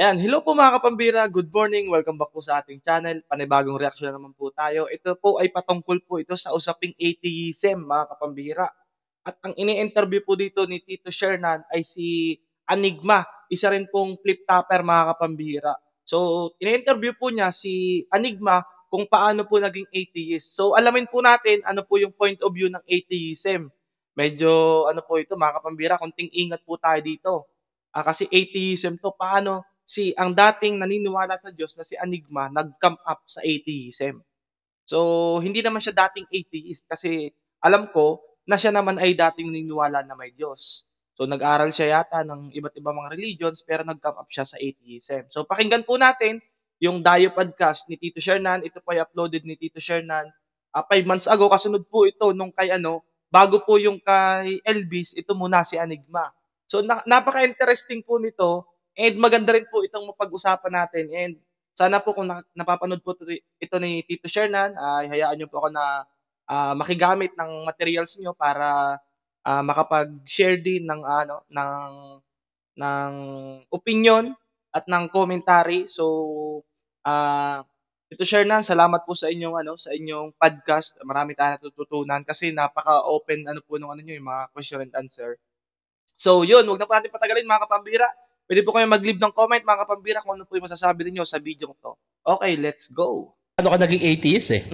Ayan, hello po mga kapambira, good morning, welcome back po sa ating channel. Panibagong reaksyon naman po tayo. Ito po ay patungkol po ito sa usaping atheism mga kapambira. At ang ini-interview po dito ni Tito Shernan ay si Anigma, isa rin pong flip-topper mga kapambira. So, ini-interview po niya si Anigma kung paano po naging atheist. So, alamin po natin ano po yung point of view ng atheism. Medyo ano po ito mga kapambira, konting ingat po tayo dito. Kasi atheism to, paano ang dating naniniwala sa Diyos na si Anigma nag-come up sa atheism. So, hindi naman siya dating atheist kasi alam ko na siya naman ay dating naniniwala na may Diyos. So, nag-aral siya yata ng iba't ibang mga religions pero nag-come up siya sa atheism. So, pakinggan po natin yung Dayo Podcast ni Tito Shernan. Ito po ay uploaded ni Tito Shernan 5 months ago. Kasunod po ito nung kay bago po yung kay Elvis, ito muna si Anigma. So, napaka-interesting po nito. And maganda rin po itong mapag-usapan natin. And sana po kung napapanood po ito ni Tito Shernan, ay hayaan niyo po ako na makigamit ng materials niyo para makapag-share din ng opinion at ng commentary. So Tito Shernan, salamat po sa inyong podcast. Marami tayong natututunan kasi napaka-open po nung niyo, yung mga question and answer. So yun, wag na po natin patagalin mga kapambira. Pwede po kayo mag-leave ng comment mga kapambira kung ano po yung masasabi niyo sa video to. Okay, let's go. Ano ka naging atheist eh?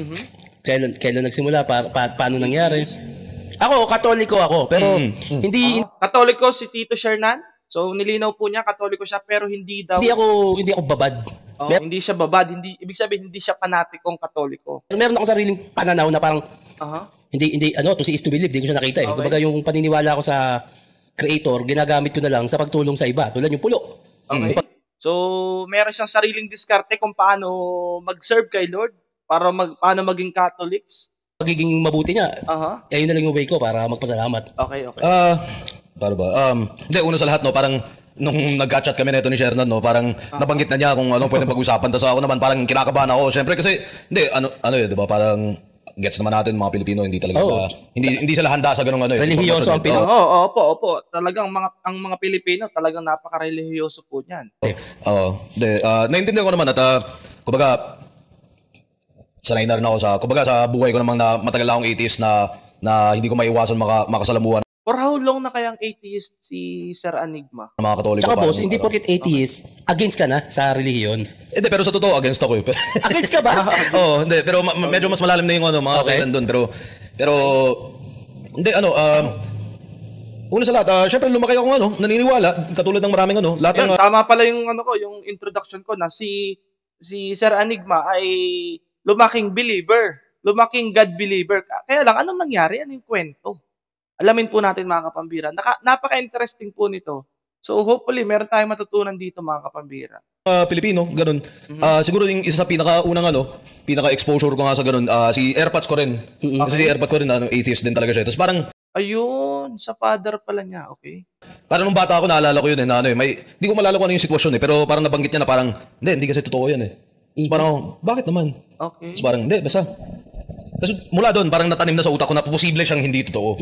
Kailan nagsimula? Paano nangyari? Ako, katoliko ako. Pero hindi... Katoliko si Tito Shernan. So, nilinaw po niya, katoliko siya, pero hindi daw... Hindi ako babad. Hindi siya babad. Ibig sabihin, hindi siya panatikong katoliko. Pero meron ako sariling pananaw na parang... to see is to believe. Hindi ko siya nakita eh. Okay. Kumbaga yung paniniwala ko sa Creator, ginagamit ko na lang sa pagtulong sa iba. Tulad yung pulo. Okay. So, meron siyang sariling diskarte kung paano mag-serve kay Lord, paano maging Catholics. Pagiging mabuti niya, ayun na lang yung way ko para magpasalamat. Okay. Paano ba? Hindi, una sa lahat, no, parang nung nag-chat kami nito ni Shernan, no, parang nabanggit na niya kung anong pwedeng pag-usapan. Tapos ako naman parang kinakabahan ako. Siyempre kasi, hindi, di ba, parang gets naman natin mga Pilipino, hindi talaga hindi sila handa sa ganung Relihiyoso ang Pilipino. Opo. Talagang ang mga Pilipino talagang napaka-relihiyoso po niyan. Naintindihan ko naman at kumbaga sanay na rin ako sa buhay ko namang na matagal akong atheist na hindi ko maiwasan makasalamuhan. For how long na kayang atheist si Sir Anigma? Mga Katoliko. Tsaka boss, hindi porket atheist, against ka na sa relihiyon. Hindi, pero sa totoo, against ako eh. Against ka ba? Hindi, pero medyo mas malalim na yung mga kailan doon. Pero, hindi, una sa lahat, syempre lumaki akong naniniwala, katulad ng maraming lahat ng... Tama pala yung yung introduction ko na si Sir Anigma ay lumaking believer, lumaking God believer. Kaya lang, anong nangyari? Ano yung kwento? Alamin po natin mga kapambira. Napaka-interesting po nito. So hopefully meron tayong matutunan dito mga kapambira. Pilipino, ganun. Siguro yung isa sa pinaka-unang pinaka-exposure ko nga sa ganun, si Airpods ko rin. Kasi si Airpods ko rin, atheist din talaga siya. Tapos parang... Ayun, sa father pala niya, okay. Parang nung bata ako, naalala ko yun hindi ko malala kung ano yung sitwasyon pero parang nabanggit niya na parang, hindi kasi totoo yan Tapos parang, bakit naman? Okay. Tapos parang, hindi, basta. Tapos mula doon, parang natanim na sa utak ko na posible siyang hindi totoo.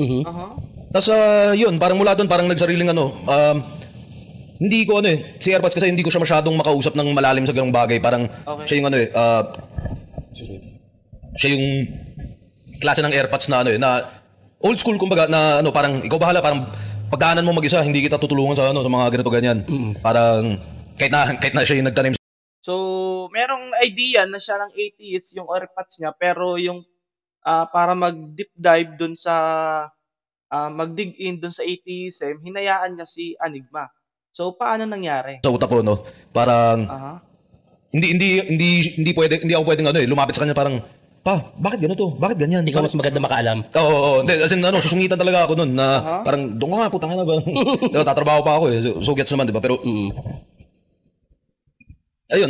Tapos yun, parang mula doon, parang nagsariling hindi ko si Airpods kasi hindi ko siya masyadong makausap ng malalim sa ganung bagay. Parang siya yung siya yung klase ng Airpods na na old school kumbaga na parang ikaw bahala, parang pagdaanan mo mag-isa, hindi kita tutulungan sa sa mga ganito ganyan. Parang kahit na siya yung nagtanim. So, merong idea na siya ng atheist yung Airpods niya, pero yung para mag-deep dive dun sa mag-dig in dun sa atheism, hinayaan niya si Anigma. So, paano nangyari? Sa utak ko, parang hindi ako pwedeng lumapit sa kanya parang, bakit ganito? Bakit ganyan? Ikaw mas maganda makaalam. Oo. Hindi, as in, susungitan talaga ako nun na parang, doon ko nga, putang na ba? Tatrabaho pa ako So gets naman, di ba? Pero, ayun,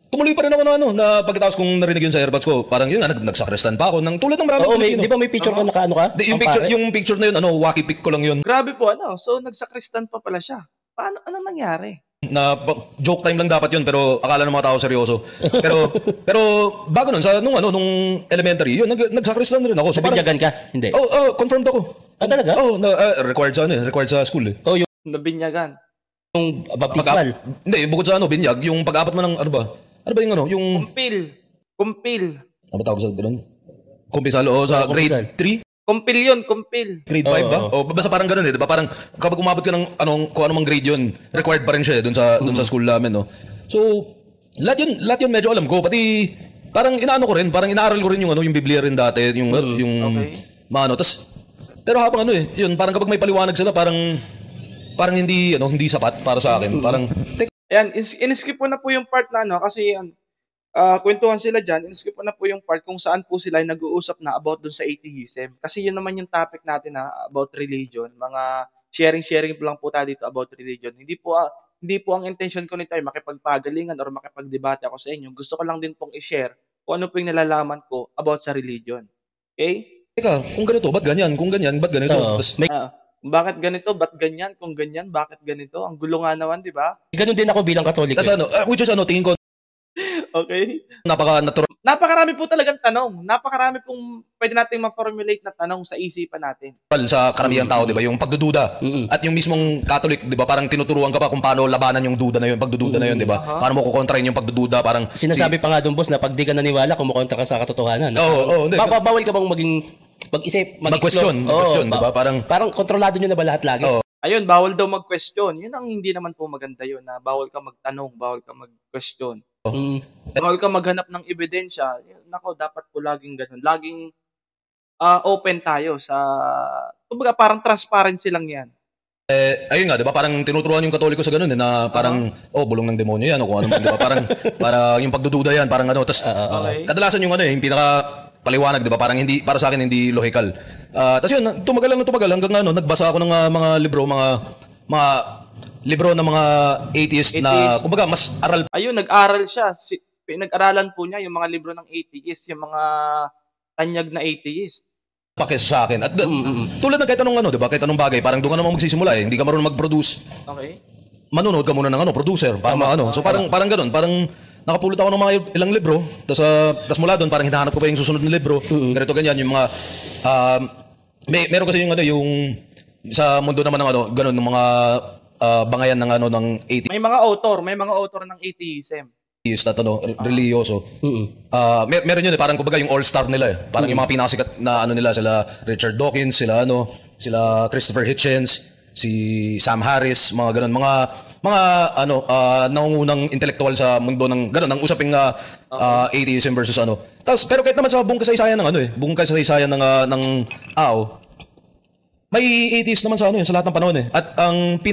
tumuloy pa rin ako na pagkatapos kong narinig yun sa Airpods ko, parang yun nagsakristan pa ako, tulad ng maraming Pilipino. Di ba may picture ka nakaano ka? Yung picture na yun, wacky pic ko lang yun. Grabe po, so nagsakristan pa pala siya. Anong nangyari? Na joke time lang dapat yun, pero akala ng mga tao seryoso. Pero bago nun, nung elementary, yun, nagsakristan rin ako. So, binyagan ka? Hindi. Confirmed ako. Talaga? Required sa school Nabinyagan. Yung baptismal. Hindi, bukod sa ano, binyag, yung pag-apat mo ng ano ba? Ano ba yung ano? Yung Kumpil. ano ba tawag sa ganun? Kumpisal o sa kumpisal. grade 3? Kumpil yun, kumpil. Grade 5 ba? O basta parang ganun eh, 'di ba? Parang kapag umabot ka ng anong kung anong grade 'yun, required pa rin siya doon sa school namin, no. So, lahat yun medyo alam ko, pati parang inaano ko rin, parang inaaral ko rin yung ano, yung Biblia rin dati, yung Okay. maano, pero habang ano eh, yun, parang kapag may paliwanag sila, parang hindi sapat para sa akin. Parang Ayan, in-skip ko na po yung part na ano, kasi kwentuhan sila dyan, in-skip ko na po yung part kung saan po sila ay nag-uusap na about dun sa atheism. Kasi yun naman yung topic natin about religion. Mga sharing lang po tayo dito about religion. Hindi po ang intention ko nito ay makipagpagalingan or makipagdebate ako sa inyo. Gusto ko lang din pong i-share kung ano po yung nalalaman ko about sa religion. Okay? teka, kung ganito, ba't ganyan? Kung ganyan, ba't ganito? Oo. Tas, May Bakit ganito? Ba't ganyan? Kung ganyan, bakit ganito? Ang gulo nga naman, di ba? ganun din ako bilang Katoliko. tas ano, which is ano, tingin ko, Okay? napaka-natural Napakarami po talagang tanong. Napakarami pong pwede nating ma-formulate na tanong sa isipan natin. sa karamihang tao, di ba? Yung pagdududa. At yung mismong Catholic, di ba? Parang tinuturuan ka pa kung paano labanan yung duda na yun, pagdududa na yun, di ba? Paano mo kukontrahin yung pagdududa, parang Sinasabi pa nga doon, boss, na pag di ka naniwala, kumukontra ka sa katotohanan. Oo, hindi. Bawal ka bang maging mag-isip, Mag-question, di ba? Parang kontrolado nyo na ba lahat lagi? Oo. Ayun, bawal daw mag-question. Yun ang hindi naman po maganda yun, na bawal ka magtanong, bawal ka mag-question. Mm. Bawal ka maghanap ng ebidensya. Yun, nako, dapat po laging ganun. Laging open tayo sa, kumbaga parang transparency lang yan. Ayun nga, di ba? Parang tinuturuan yung Katoliko sa ganun, na parang, bulong ng demonyo yan, o kung ano man, di ba? Parang yung pagdududa yan, parang ano. Tas, Okay. kadalasan yung ano yung pinaka paliwanag, di ba? Parang hindi, para sa akin, hindi logical. Tapos yun, tumagal hanggang ano, nagbasa ako ng mga libro, mga libro ng mga atheist na, kumbaga, mas aral Ayun, nag-aral siya. Pinag-aralan po niya yung mga libro ng atheist, yung mga tanyag na atheist. pa kesa sa akin. At tulad ng kahit anong ano, di ba? Kahit anong bagay, parang doon ka naman magsisimula eh. Hindi ka marunong mag-produce. Okay? Manonood ka muna ng ano, producer, para ano. So parang ganun, parang nakapulot ako ng mga ilang libro, tas mula doon parang hinahanap ko pa yung susunod na libro. Ganito ganyan yung mga meron kasi yung ano yung sa mundo naman ng ano, ganun ng mga bangayan ng ano ng May mga author ng atheism. atheist at ano, religyoso. Meron yun eh, parang kumbaga yung all-star nila eh. Parang yung mga pinakasikat na ano nila, sila Richard Dawkins, sila Christopher Hitchens, si Sam Harris, mga ganun, mga ano, nangungunang intellectual sa mundo ng ganun, ng usaping atheism versus ano. Tapos pero kahit naman sa buong kasaysayan ng ano eh, buong kasaysayan ng may atheist naman sa ano, sa lahat ng panahon eh. At ang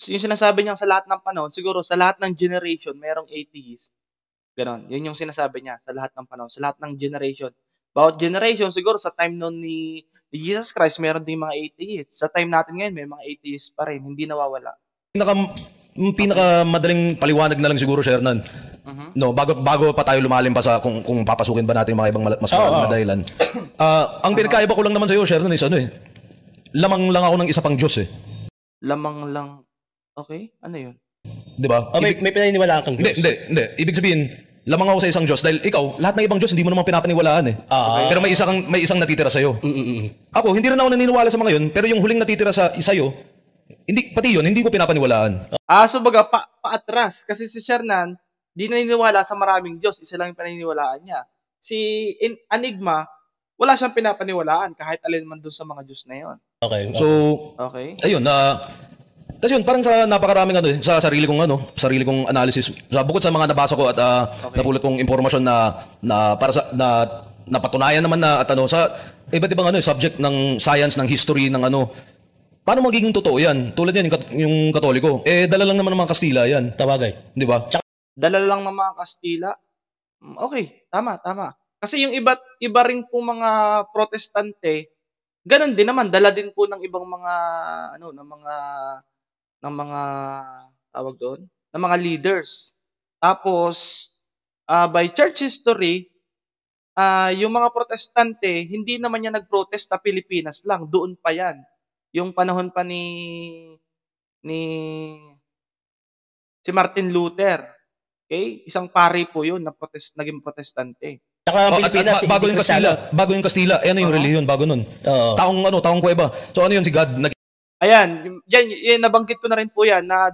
Yung sinasabi niya sa lahat ng panahon, siguro sa lahat ng generation, merong atheist. Ganon. Yun yung sinasabi niya sa lahat ng panahon, sa lahat ng generation. Bawat generation, siguro sa time noon ni Jesus Christ, meron din mga atheist. Sa time natin ngayon, may mga atheist pa rin. Hindi nawawala. pinaka madaling paliwanag na lang siguro, Shernan. No, bago pa tayo lumalim pa sa kung papasukin ba natin yung mga ibang mas malalim na dahilan. Ang pinakaiba ko lang naman sa iyo, Shernan, is ano eh. Lamang lang ako ng isa pang Diyos eh. Lamang lang. Okay? Ano yun? 'Di ba? May pinaniniwalaan kang Diyos. Hindi. Ibig sabihin, lamang ako sa isang Diyos dahil ikaw, lahat ng ibang Diyos hindi mo naman pinapaniwalaan eh. Pero may isang natitira sa iyo. Ako, hindi rin ako naniniwala sa mga 'yon, pero yung huling natitira sa iyo, hindi ko pinapaniwalaan. So baga, paatras. Kasi si Shernan, di naniniwala sa maraming Diyos. Isa lang yung paniniwalaan niya. Si Enigma, wala siyang pinapaniwalaan kahit alin man dun sa mga Diyos na yon. Okay. So, Okay? ayun tapos yun, parang sa napakaraming ano, sa sarili kong analysis, bukod sa mga nabasa ko at napulot kong impormasyon na para sa napatunayan naman na at ano sa iba't ibang ano subject ng science, ng history, ng ano, paano magiging totoo yan? Tulad yan yung Katoliko. Dala lang naman ng mga Kastila yan. Tawagay. Di ba? Dala lang ng mga Kastila. Okay, tama. Kasi yung iba rin po mga Protestante, ganun din naman, dala din po ng ibang mga ng mga tawag doon, ng mga leaders. Tapos by church history, yung mga Protestante, hindi naman yan nag-protest sa Pilipinas lang, doon pa yan. Yung panahon pa ni si Martin Luther. Okay? Isang pari po yun na naging Protestante. Saka ang Pilipinas, bago yung Kastila, ano yung relihiyon bago nun? Oo. Taong kuweba. So ano yun si God? Ayan, yan nabanggit ko na rin po yan na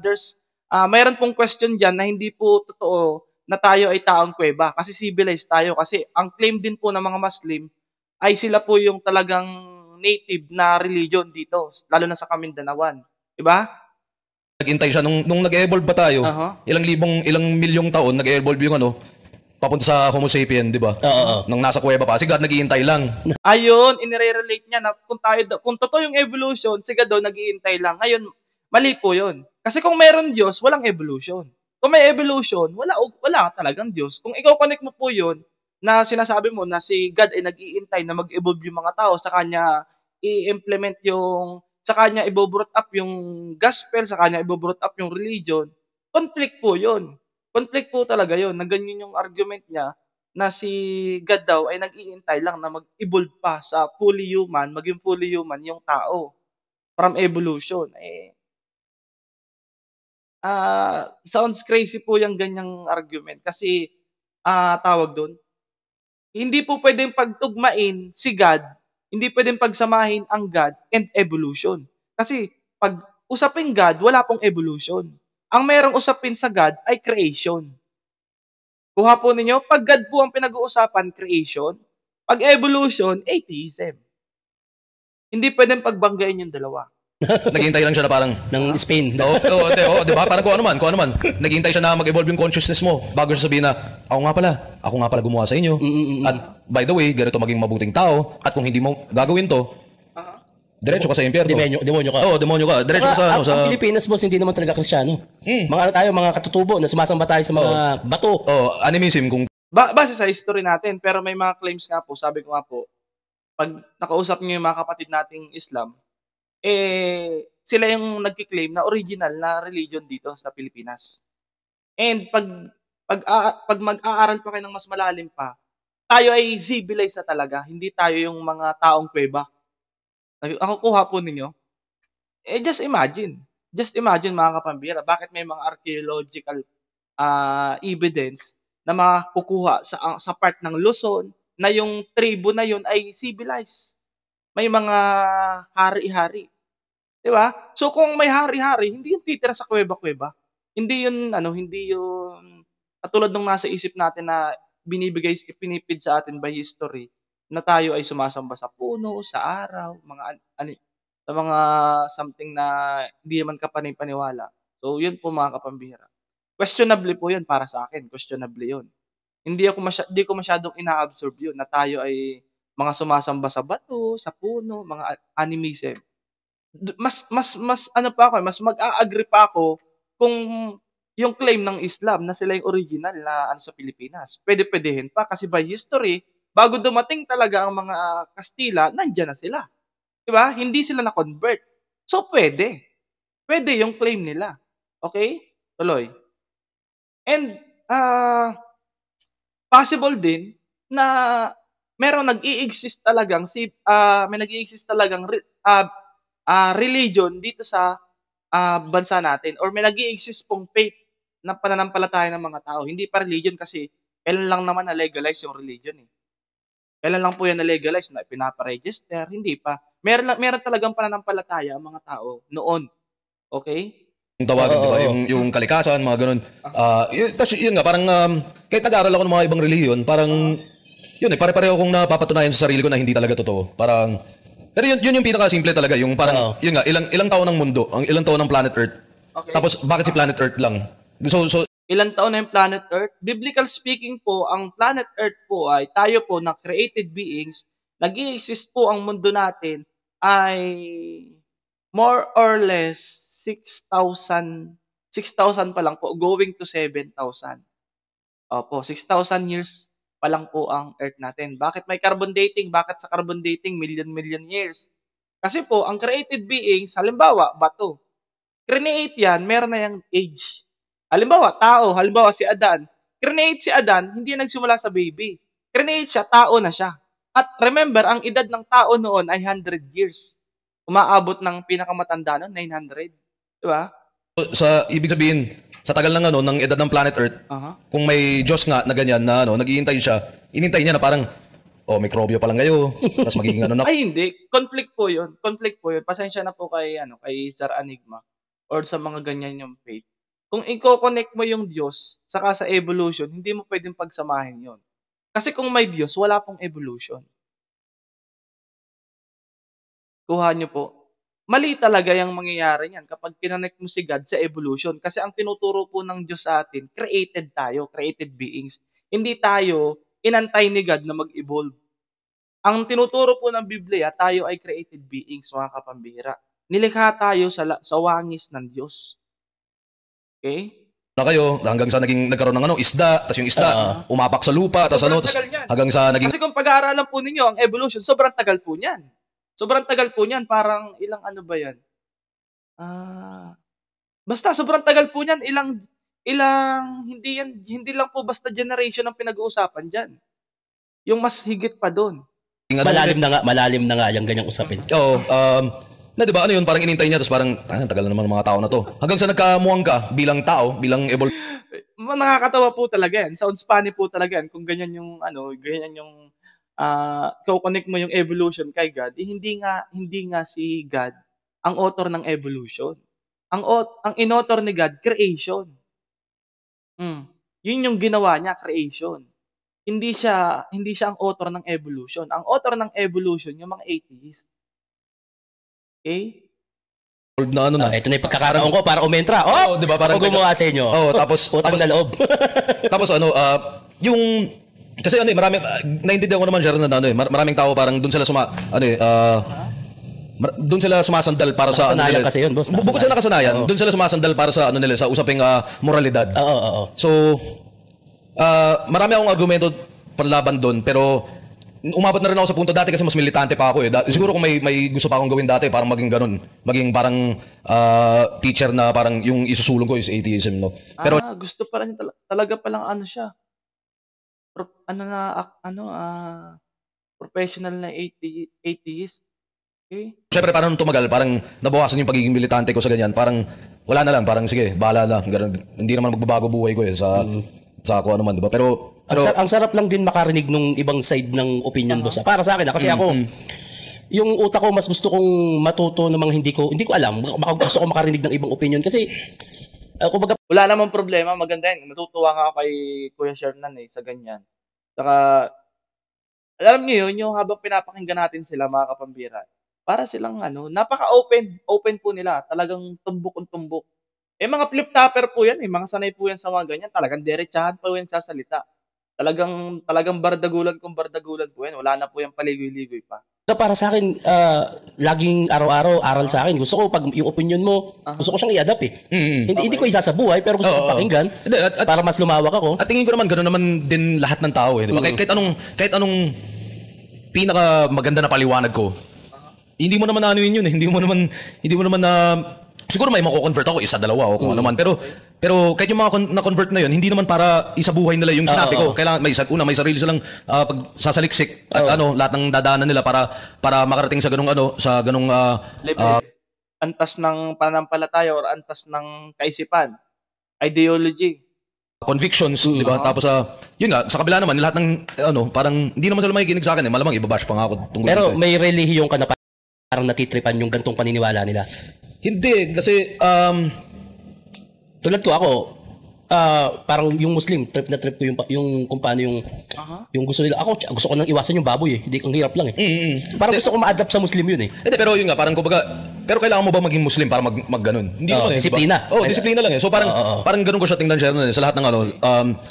mayroon pong question diyan na hindi po totoo na tayo ay taong kuweba kasi civilized tayo kasi ang claim din po ng mga Muslim ay sila po yung talagang native na religion dito, lalo na sa Kamindanawan, 'di ba? Nag-intay siya nung nag-evolve ba tayo? Aha. Ilang milyong taon nag-evolve yung ano, papunta sa Homo sapien, di ba? Oo. Nung nasa kuweba pa. Si God nag-iintay lang. Ayun, inire-relate niya na kung totoo yung evolution, si God daw nag-iintay lang. Ngayon, mali po 'yun. Kasi kung meron Diyos, walang evolution. Kung may evolution, wala talagang Diyos. Kung ikaw connect mo po 'yun na sinasabi mo na si God ay nag-iintay na mag-evolve yung mga tao sa kanya i-implement sa kanya ibo-brought up yung gospel, sa kanya ibo-brought up yung religion, conflict po 'yun. Conflict po talaga 'yun. Na ganyan yung argument niya na si God daw ay nag-iintay lang na mag-evolve pa sa fully human, maging fully human yung tao from evolution. Sounds crazy po yung ganyang argument kasi, tawag dun, hindi po puwedeng pagtugmain si God, hindi puwedeng pagsamahin ang God and evolution. Kasi 'pag usaping God, wala pong evolution. Ang merong usapin sa God ay creation. Kuha po ninyo, 'pag God po ang pinag-uusapan, creation. 'Pag evolution, atheism. Hindi puwedeng pagbanggain yung dalawa. Naghihintay lang siya na parang, Ng Spain. di ba? Parang kung ano man. Naghihintay siya na mag-evolve yung consciousness mo bago siya sabihin na, ako nga pala gumawa sa inyo. At by the way, ganito maging mabuting tao. At kung hindi mo gagawin to, diretso ka sa impyerno. Demonyo ka. Oo, demonyo ka. Diretso ka sa, Ang Pilipinas, boss, hindi naman talaga Kristiyano. Mga ano tayo, mga katutubo na sumasamba tayo sa mga bato. animism kung Base sa history natin, pero may mga claims nga po, sabi ko nga po, 'pag nakausap niyo yung mga kapatid nating Islam, sila yung nagki-claim na original na religion dito sa Pilipinas. And 'pag mag-aaral pa kayo ng mas malalim pa, tayo ay civilized na talaga, hindi tayo yung mga taong kuweba. Nakukuha po ninyo? Just imagine mga kapambira, bakit may mga archaeological evidence na makukuha sa part ng Luzon na yung tribo na yun ay civilized. May mga hari-hari. 'Di ba? So kung may hari-hari, hindi yun titira sa kuweba-kuweba. Hindi yun katulad nung nasa isip natin na ipinipid sa atin by history na tayo ay sumasamba sa puno, sa araw, sa mga something na hindi naman kapanipaniwala. So yun po mga kapambihira. Questionable po yun para sa akin, questionable yun. Hindi ko masyadong ina-absorb yun na tayo ay mga sumasamba sa bato, sa puno, mga animism. Mas ano pa ako, mas mag-a-agree pa ako kung yung claim ng Islam na sila yung original na sa Pilipinas. Puwede-puwedehen pa kasi by history, bago dumating talaga ang mga Kastila, nandiyan na sila. 'Di ba? Hindi sila na-convert. So puwede. Puwede yung claim nila. Okay? Tuloy. And possible din na may nag-i-exist talagang religion dito sa bansa natin or may nag-i-exist pong faith na pananampalataya ng mga tao. Hindi pa religion kasi kailan lang naman na-legalize yung religion eh. Kailan lang po yan na-legalize na pinapa-register? Hindi pa. Meron talagang pananampalataya ang mga tao noon. Okay? yung tawagan, di ba? Yung kalikasan, mga ganun. Tapos yun nga, parang kahit nag-aaral ako ng mga ibang relihiyon, parang yun pare-pareho kong napapatunayan sa sarili ko na hindi talaga totoo. Pero yun yung pinaka-simple talaga, yung parang, yun nga, ilang taon ng mundo, ang ilang taon ng planet Earth. Okay. Tapos, bakit si planet Earth lang? So, Ilang taon na yung planet Earth? Biblical speaking po, ang planet Earth po ay tayo po na created beings, nag-i-exist po ang mundo natin ay more or less 6,000 pa lang po, going to 7,000. Opo, 6,000 years pa lang po ang Earth natin. Bakit may carbon dating? Bakit sa carbon dating million years? Kasi po, ang created beings, halimbawa, bato. Create yan, meron na yung age. Halimbawa, tao, halimbawa si Adan. Create si Adan, hindi nagsimula sa baby. Create siya, tao na siya. At remember, ang edad ng tao noon ay 100 years. Umaabot ng pinakamatanda noon, 900. Diba? ibig sabihin, sa tagal ng edad ng planet Earth, kung may Diyos nga na ganyan na nag-iintay siya, inintay niya na parang o mikrobyo pa lang kayo, tapos magiging ano na. Ay hindi, conflict po 'yun, conflict po 'yun. Pasensya na po kay ano, kay Sir Enigma or sa mga ganyan yung faith. Kung iko-connect mo yung Diyos saka sa evolution, hindi mo puwedeng pagsamahin 'yun. Kasi kung may Diyos, wala pong evolution. Kuha niyo po. Mali talaga yang mangyayari niyan kapag kinonect mo si God sa evolution. Kasi ang tinuturo po ng Diyos sa atin, created tayo, created beings. Hindi tayo inantay ni God na mag-evolve. Ang tinuturo po ng Biblia, tayo ay created beings, mga kapambihira. Nilikha tayo sa wangis ng Diyos. Okay? Na kayo hanggang sa nagkaroon ng ano isda, tapos yung isda umapak sa lupa, tapos ano, Sobrang tapos tagal niyan. hanggang sa naging Kasi kung pag-aaralan po ninyo ang evolution, sobrang tagal po niyan. Sobrang tagal po niyan, parang ilang ano ba 'yan? Basta sobrang tagal po niyan, ilang hindi lang po basta generation ang pinag-uusapan diyan. Yung mas higit pa do'n. ano, Malalim na nga yung ganyang usapin. Oo, na 'di ba ano yun, parang inintay niya tapos parang tagal na naman ng mga tao na to. Hanggang sa nagkamuwang ka bilang tao, bilang Nakakatawa po talaga 'yan, sounds funny po talaga 'yan kung ganyan yung ano, ganyan yung, iko-connect mo yung evolution kay God, hindi nga si God ang author ng evolution. Ang in-author ni God, creation. Yun yung ginawa niya, creation. Hindi siya ang author ng evolution. Ang author ng evolution yung mga atheist. Okay? na ano na. Ito na yung pagkakataon ko para umentra. Oo, di ba? Parang ako gumawa sa inyo. Oo, tapos Utang na loob. tapos ano, yung kasi ano marami naintindihan ko naman siya na ano maraming tao parang doon sila doon sila sumasandal para sa Nakasanayan kasi yun, boss. Bukod sa nakasanayan, doon sila sumasandal para sa ano nila sa usaping moralidad. Oo. So marami akong argumento panlaban doon pero umabot na rin ako sa punto dati kasi mas militante pa ako eh. Siguro kung may gusto pa akong gawin dati parang maging ganun. Maging parang teacher na parang yung isusulong ko is atheism, no? Pero Gusto pala niya talaga palang ano siya. Professional na atheist. Okay? syempre parang nung tumagal, parang nabawasan yung pagiging militante ko sa ganyan. Parang wala na lang, parang sige, bahala na. Ganun. Hindi naman magbabago buhay ko eh sa ako ano man, diba? Pero Ang sarap lang din makarinig nung ibang side ng opinion, boss. Para sa akin, kasi ako, yung utak ko, mas gusto kong matuto ng mga hindi ko alam. Baka gusto ko makarinig ng ibang opinion. Kasi, kumbaga, Wala namang problema, maganda yan. Natutuwa nga ako kay Kuya Shernan sa ganyan. Saka, alam niyo yun, yung habang pinapakinggan natin sila mga kapambira, para silang napaka-open po nila, talagang tumbok-tumbok. Mga flip-topper po yan mga sanay po yan sa mga ganyan, talagang diretsahan po yan sasalita. Talagang bardagulan kung bardagulan po yan, wala na po yung paligoy-ligoy pa. para sa akin, laging araw-araw aral sa akin. Gusto ko, pag yung opinion mo, gusto ko siyang i-adapt eh. Hindi ko isa sa buhay, pero gusto ko pakinggan Hindi, para mas lumawak ako. At tingin ko naman ganoon naman din lahat ng tao eh, di ba? Kahit anong pinaka maganda na paliwanag ko. Hindi mo naman yun eh. Hindi mo naman na siguro may mako-convert ako isa, dalawa o kung ano man. Pero kahit yung mga na-convert na yun, hindi naman para isabuhay nila yung sinabi ko. Kailangan may sarili silang pagsasaliksik at lahat ng dadaanan nila para makarating sa ganung Level. Antas ng pananampalataya or antas ng kaisipan, ideology. convictions, di ba? Tapos yun nga, sa kabila naman lahat ng parang hindi naman sila makikinig sa akin eh. Malamang ibabash pa nga ako tungkol Pero dito. may relihiyon ka na parang natitripan yung gantong paniniwala nila. Hindi kasi Tulad ko ako, parang yung Muslim, trip ko yung kung paano yung gusto nila. Ako, gusto ko nang iwasan yung baboy eh. Hindi, ang hirap lang eh. Parang gusto ko ma-adapt sa Muslim yun eh. Hindi, pero yun nga, parang kumbaga, pero kailangan mo ba maging Muslim para mag-ganun? Hindi naman eh. Disiplina. Diba? Disiplina lang eh. So parang ganun ko siya tingnan siya sa lahat ng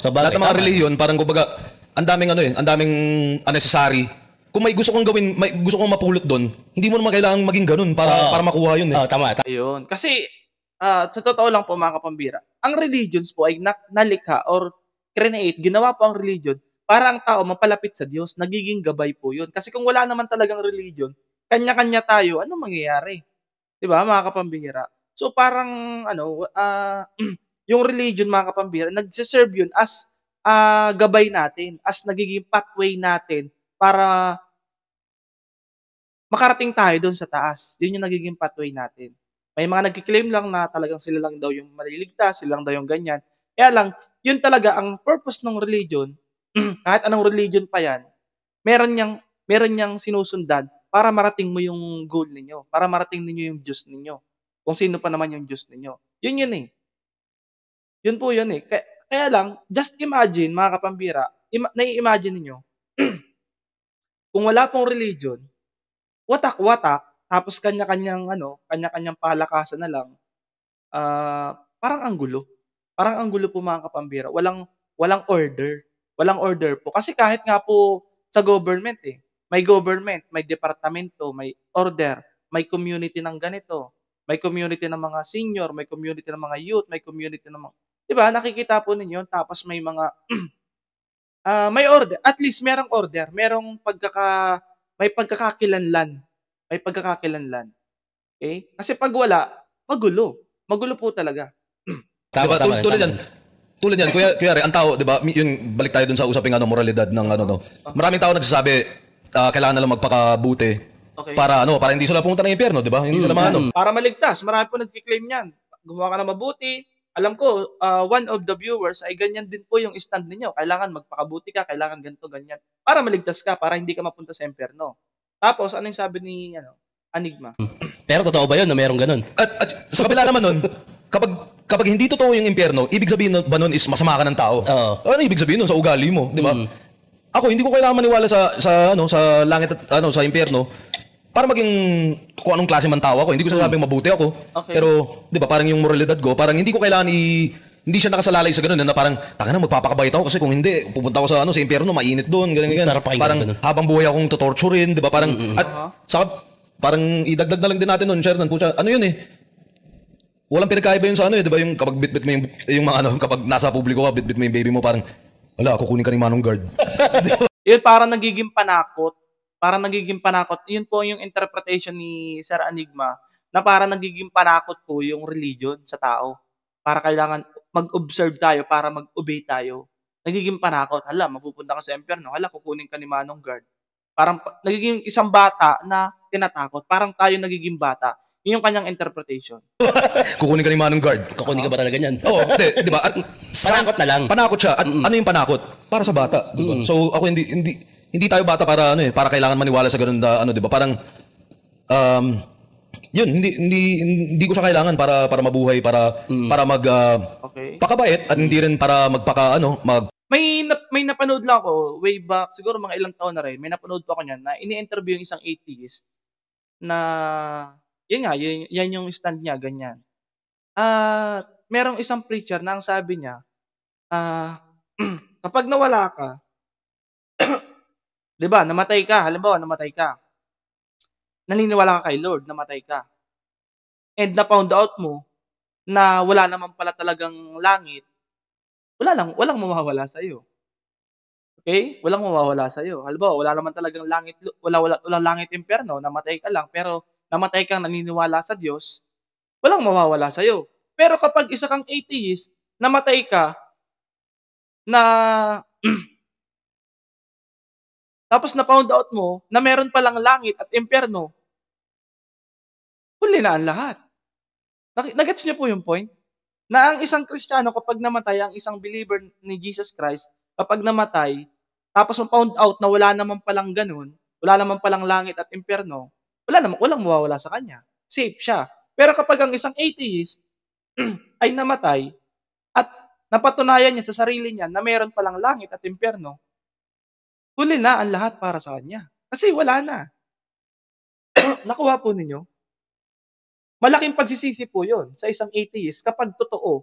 Sa bagay, lahat ng mga tama. relihiyon, parang kumbaga, ang daming unnecessary. Kung may gusto kong gawin, may gusto kong mapulot doon, hindi mo naman kailangan maging ganun para makuha yun eh. Tama. Ayun. Kasi, sa totoo lang po mga kapambira, ang religions po ay nalikha or create, ginawa po ang religion para ang tao mapalapit sa Diyos. Nagiging gabay po yun. Kasi kung wala naman talagang religion, kanya-kanya tayo, ano mangyayari? Diba, mga kapambira? So, parang, yung religion, mga kapambira, nagsiserve yun as gabay natin, as nagiging pathway natin para makarating tayo doon sa taas. Yun yung nagiging pathway natin. May mga nagki-claim lang na talagang sila lang daw yung maliligtas, sila lang daw yung ganyan. Kaya lang, yun talaga ang purpose ng religion, kahit anong religion pa yan, meron niyang sinusundan para marating mo yung goal ninyo, para marating ninyo yung Diyos ninyo, kung sino pa naman yung Diyos ninyo. Yun eh. Yun po yun eh. Kaya lang, just imagine mga kapambira, nai-imagine ninyo, kung wala pong religion, watak-watak, tapos kanya-kanyang palakasan na lang, parang ang gulo. Parang ang gulo po mga kapambira. Walang order. Walang order po. Kasi kahit nga po sa government may departamento, may order, may community ng ganito, may community ng mga senior, may community ng mga youth, may community ng mga, 'di ba? Nakikita po ninyo tapos may mga may order. At least merong order, may pagkakakilanlan. May pagkakakilanlan. Okay? Kasi pag wala, magulo. Magulo po talaga. Diba? Tama, Tulad tama. yan. Tulad yan, kuya Ray, ang tao, di ba, yun, balik tayo dun sa usaping moralidad ng no. Maraming tao nagsasabi, kailangan na lang magpakabuti Okay. para hindi sila pumunta ng impyerno, di ba? Hindi sila maano. Para maligtas, marami po nagki-claim niyan. Gumawa ka na mabuti. Alam ko, one of the viewers ay ganyan din po yung stand ninyo. Kailangan magpakabuti ka, kailangan ganito, ganyan. Para maligtas ka, para hindi ka mapunta sa impyerno. Tapos, ano yung sabi ni Enigma? Pero totoo ba yun na merong ganun? At sa kabila naman nun, kapag hindi totoo yung impyerno, ibig sabihin ba nun is masama ka ng tao? Oo. Ano ibig sabihin nun sa ugali mo, di ba? Ako hindi ko kailangan maniwala sa langit at sa impyerno para maging kung anong klase man tao ako. Hindi ko sasabing mabuti ako. Okay. Pero, di ba, parang yung moralidad ko, parang hindi ko kailangan hindi siya nakasalalay sa ganun na parang taka na magpapakabait ako kasi kung hindi pupunta ako sa impyerno, mainit doon, ganyan. Sarap pakinggan Parang ganun. habang buhay akong tutorturin, di ba? Parang at saka parang idagdag na lang din natin noon, Shernan, pucha. Ano yun eh? Walang pinagkaiba yun sa di ba? Yung kapag bitbit mo yung mga kapag nasa publiko ka, bitbit mo yung baby mo, parang wala, kukunin ka ni Manong Guard. Yun, parang nagiging panakot. Parang nagiging panakot. Yun po yung interpretation ni Sir Enigma na parang nagiging panakot po yung religion sa tao. Para kailangan mag-observe tayo, para mag-obey tayo. Nagiging panakot. Hala, mapupunta ka sa impyerno. Hala, kukunin ka ni Manong Guard. Parang nagiging isang bata na tinatakot. Parang tayo nagiging bata. Yun yung kanyang interpretation. Kukunin ka ni Manong Guard. Kukunin ka ba talaga niyan? Oo, di ba? At Panakot na lang. Panakot siya. At ano yung panakot? Para sa bata, di ba? So ako hindi tayo bata para para kailangan maniwala sa ganun na di ba? Parang yun, hindi ko siya kailangan para mabuhay, para Okay. pakabait at hindi rin para May napanood lang ako way back, siguro mga ilang taon na rin. May napanood pa ako niyan na ini-interview yung isang atheist na yan yung stand niya, ganyan. Merong isang preacher na ang sabi niya, kapag nawala ka, 'di ba, namatay ka, halimbawa namatay ka. Naniniwala ka kay Lord, namatay ka. And na-found out mo na wala naman pala talagang langit, walang mawawala sa iyo. Okay? Walang mawawala sa iyo. Halimbawa, wala naman talagang langit, walang langit impyerno, namatay ka lang, pero namatay kang naniniwala sa Diyos, walang mawawala sa iyo. Pero kapag isa kang atheist, namatay ka na tapos na-found out mo na meron palang langit at impyerno, huli na ang lahat. Nagets niyo po yung point? Na ang isang Kristiyano kapag namatay, ang isang believer ni Jesus Christ, kapag namatay, tapos ma-found out na wala naman palang ganun, wala naman palang langit at impyerno, walang mawawala sa kanya. Safe siya. Pero kapag ang isang atheist ay namatay at napatunayan niya sa sarili niya na meron palang langit at impyerno, huli na ang lahat para sa kanya. Kasi wala na. Nakuha po ninyo? Malaking pagsisisi po yun sa isang atheist kapag totoo.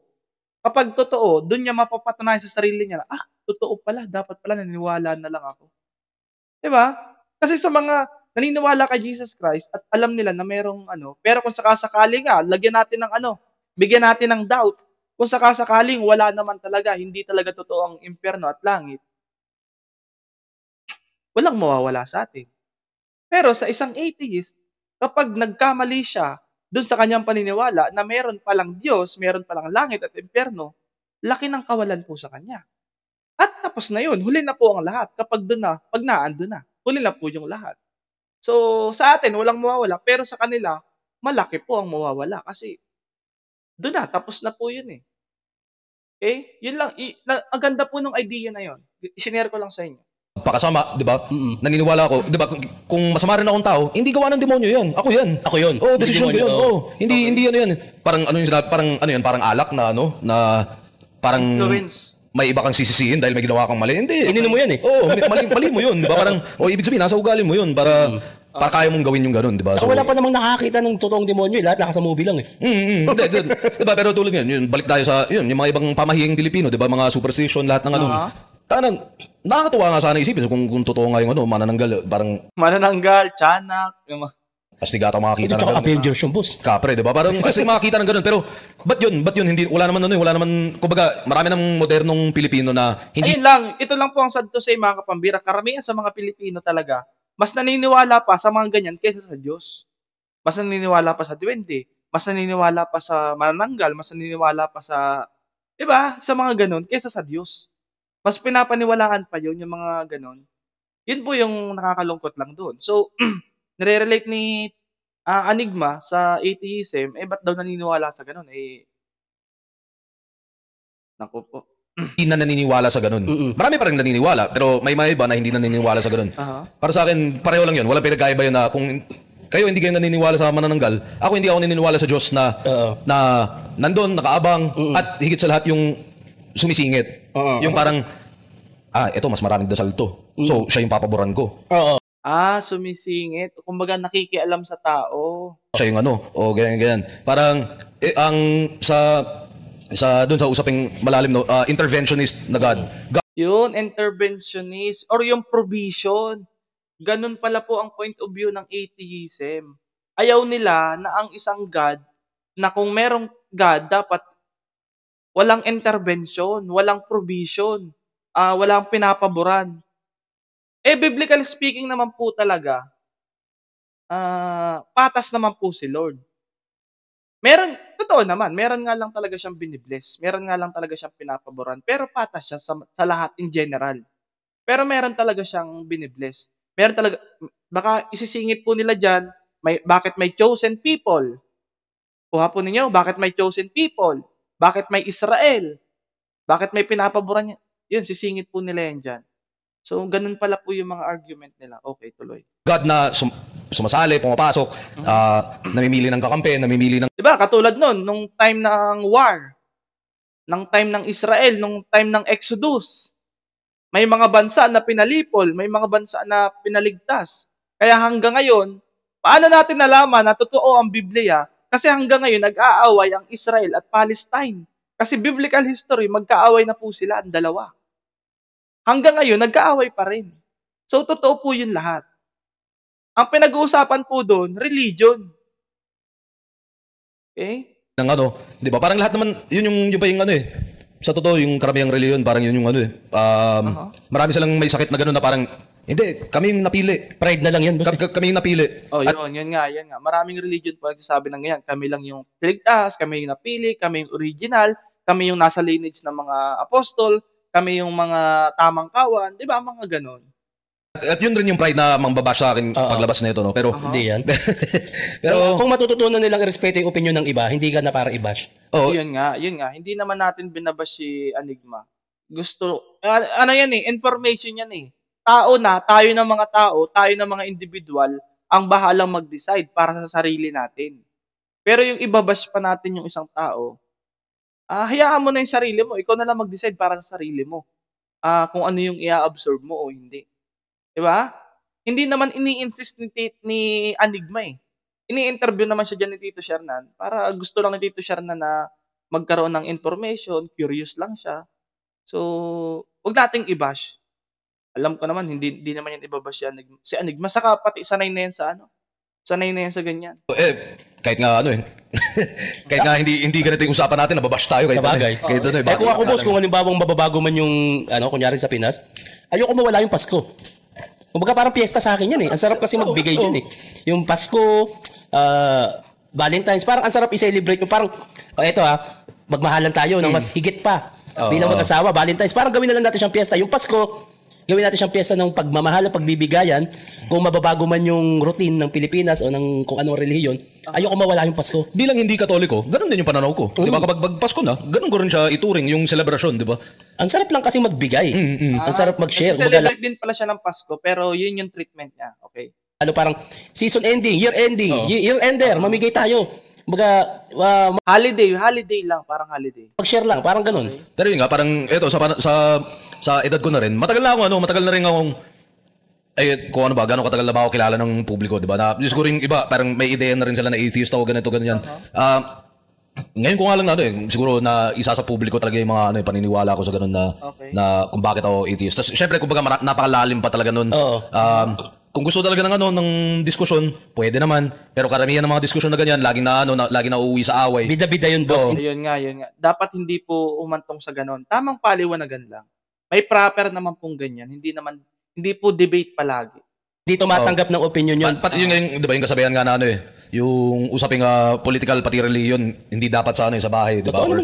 Kapag totoo, doon niya mapapatunayan sa sarili niya na, totoo pala, dapat pala naniniwala na lang ako. Diba? Kasi sa mga naniniwala kay Jesus Christ at alam nila na merong pero kung sakasakali nga, lagyan natin ng bigyan natin ng doubt. Kung sakasakaling wala naman talaga, hindi talaga totoo ang impyerno at langit, walang mawawala sa atin. Pero sa isang atheist, kapag nagkamali siya doon sa kanyang paniniwala na meron palang Diyos, meron palang langit at impyerno, laki ng kawalan po sa kanya. At tapos na yun, huli na po ang lahat. Kapag doon na, pag naando na, huli na po yung lahat. So, sa atin, walang mawawala. Pero sa kanila, malaki po ang mawawala. Kasi, doon na, tapos na po yun eh. Okay? Yun lang, ang ganda po ng idea na yun. Isinare ko lang sa inyo. pakasama, di ba? Naniniwala ako, di ba? Kung masama rin akong tao, hindi gawa ng demonyo yan. Ako yan. Ako yun. Oo, desisyon ko Demonyo, yun. oo. Oo. Hindi ano yan. Parang ano yung sinabi, parang ano yan, parang alak na ano, na parang Influence. may iba kang sisisihin dahil may ginawa kang mali. Hindi. Ininom mo yan eh. Oo, mali mo yun. Di ba? Parang, ibig sabihin, nasa ugali mo yun para kaya mong gawin yung ganun, di ba? Saka wala pa namang nakakita ng totoong demonyo eh. Lahat nasa movie lang eh. Hindi, di ba? Pero tulad yan, yun, balik tayo sa, yun, yung mga ibang pamahihing Pilipino, di ba? Mga superstition, lahat ng ano. Tanang, nakakatuwa nga sana isipin kung totoo nga yung ano, manananggal, parang Manananggal, tiyanak, yung mga... astigata makakita Tsaka ng ganun. Avengers yung boss. Kapre, di ba? Parang kasi makakita ng ganun. Pero, ba't yun? Hindi, wala naman ano, wala naman, kumbaga, marami ng modernong Pilipino na hindi. Ayun lang, ito lang po ang sad to say mga kapambira. Karamihan sa mga Pilipino talaga, mas naniniwala pa sa mga ganyan kaysa sa Diyos. Mas naniniwala pa sa duwende, mas naniniwala pa sa manananggal, mas naniniwala pa sa, di ba, sa mga ganon kaysa sa Diyos. Mas pinapaniwalaan pa yun, yung mga ganon. Yun po yung nakakalungkot lang doon. So, nare-relate ni Anigma sa atheism, ba't daw naniniwala sa ganon? Naku po. Hindi na naniniwala sa ganun. Marami pa rin naniniwala, pero may iba na hindi naniniwala sa ganun. Para sa akin, pareho lang yun. Walang pinagkaiba yun na kung kayo hindi kayo naniniwala sa manananggal, ako hindi ako naniniwala sa Diyos na nandun, nakaabang, at higit sa lahat yung sumisingit. Yung parang, eto, mas maraming dasal to. So, siya yung papaboran ko. Sumisingit. Kumbaga nakikialam sa tao. Siya yung ano, o ganyan. Parang, doon sa usaping malalim, no, interventionist na God. Yun, interventionist or yung provision. Ganun pala po ang point of view ng atheism. Ayaw nila na ang isang God, na kung merong God, dapat walang intervention, walang provision, walang pinapaboran. Biblical speaking naman po talaga, patas naman po si Lord. Totoo naman, meron nga lang talaga siyang binibless. Meron nga lang talaga siyang pinapaboran. Pero patas siya sa lahat in general. Pero meron talaga siyang binibless. Meron talaga, baka isisingit po nila dyan, bakit may chosen people? Kuha po ninyo, bakit may chosen people? Bakit may Israel? Bakit may pinapaboran niya? Yun, sisingit po nila yan dyan. So, ganun pala po yung mga argument nila. Okay, tuloy. God na sumasali, pumapasok, namimili ng kakampi, namimili ng... Diba, katulad nun, nung time ng war, nung time ng Israel, nung time ng Exodus, may mga bansa na pinalipol, may mga bansa na pinaligtas. Kaya hanggang ngayon, paano natin nalaman na totoo ang Biblia? Kasi hanggang ngayon, nag-aaway ang Israel at Palestine. Kasi biblical history, magkaaway na po sila ang dalawa. Hanggang ngayon, nagkaaway pa rin. So, totoo po yun lahat. Ang pinag-uusapan po doon, religion. Okay? Ng ano, di ba? Parang lahat naman, yun pa yung ano eh. Sa totoo, yung karamihang reliyon, parang yun yung ano eh. Marami silang may sakit na gano'n na parang, hindi, kami yung napili. Pride na lang yan. Kami yung napili. Yun nga. Maraming religion po nagsasabi ng ganyan. Kami lang yung tiligtas, kami yung napili, kami yung original, kami yung nasa lineage ng mga apostol, kami yung mga tamang kawan, di ba? Mga ganon. At yun rin yung pride na mangbabash sa akin paglabas na ito, no? Pero, Hindi yan. pero, kung matututunan nilang respeto yung opinion ng iba, hindi ka na para i-bash. Yun nga. Hindi naman natin binabash si Anigma. Ano yan eh, information yan eh. Tayo ng mga tao, tayo ng mga individual, ang bahalang mag-decide para sa sarili natin. Pero yung ibabash pa natin yung isang tao, hayaan mo na yung sarili mo. Ikaw na lang mag-decide para sa sarili mo. Kung ano yung i-absorb mo o hindi. Diba? Hindi naman ini-insist ni Anigma eh. Ini-interview naman siya dyan ni Tito Shernan para gusto lang ni Tito Shernan na magkaroon ng information, curious lang siya. So, huwag nating i-bash. Alam ko naman, hindi naman yan ibabash si Anigma. Saka pati sanay na yan sa ano. Sanay na yan sa ganyan. kahit nga ano eh. kahit nga hindi ganito yung usapan natin, nababash tayo. Kahit Sabagay. Kahit ano eh. Kung ako boss, kung halimbawang mababago man yung, kunyari sa Pinas, ayoko mawala yung Pasko. Kumbaga parang piyesta sa akin yan eh. Ang sarap kasi magbigay dyan eh. Yung Pasko, Valentine's, parang ang sarap i-celebrate mo. Parang, eto magmahalan tayo ng mas higit pa. Bilang mag-asawa, Valentine's, parang gawin na lang natin siyang piyesta. Yung Pasko, gawin natin siyang pyesta ng pagmamahal at pagbibigayan. Kung mababago man yung routine ng Pilipinas o ng kung anong relihiyon, ayoko mawala yung Pasko. Bilang hindi Katoliko, ganun din yung pananaw ko. Di ba? Kapag Pasko na, ganun ko rin siya ituring yung selebrasyon, di ba? Ang sarap lang kasi magbigay. Ang sarap mag-share. Celebrate din pala siya ng Pasko, pero yun yung treatment niya. Okay. Ano parang season ending, year ending, year ender, mamigay tayo. Holiday lang, parang holiday. Mag-share lang, parang ganun. Pero yun nga, parang eto sa edad ko na rin, matagal na rin akong kung ano ba, gano'ng katagal na ba ako kilala ng publiko, di ba? Na siguro yung iba, parang may ideya na rin sila na atheist ako, ganito, ganyan. Ngayon ko nga lang siguro na isa sa publiko talaga yung mga paniniwala ko sa ganun na kung bakit ako atheist. Tapos syempre, kumbaga napakalalim pa talaga nun. Kung gusto talaga ng diskusyon, pwede naman. Pero karamihan ng mga diskusyon na ganyan, laging na uuwi sa away. Bida-bida yun, boss. Yun nga. Dapat hindi po umantong sa ganun. Tamang paliwanagan lang. May proper naman pong ganyan. Hindi po debate palagi. Hindi tumatanggap ng opinion yun. Yun, di ba, yung kasabihan nga na yung usaping political pati religion, hindi dapat sa sa bahay, di ba? Or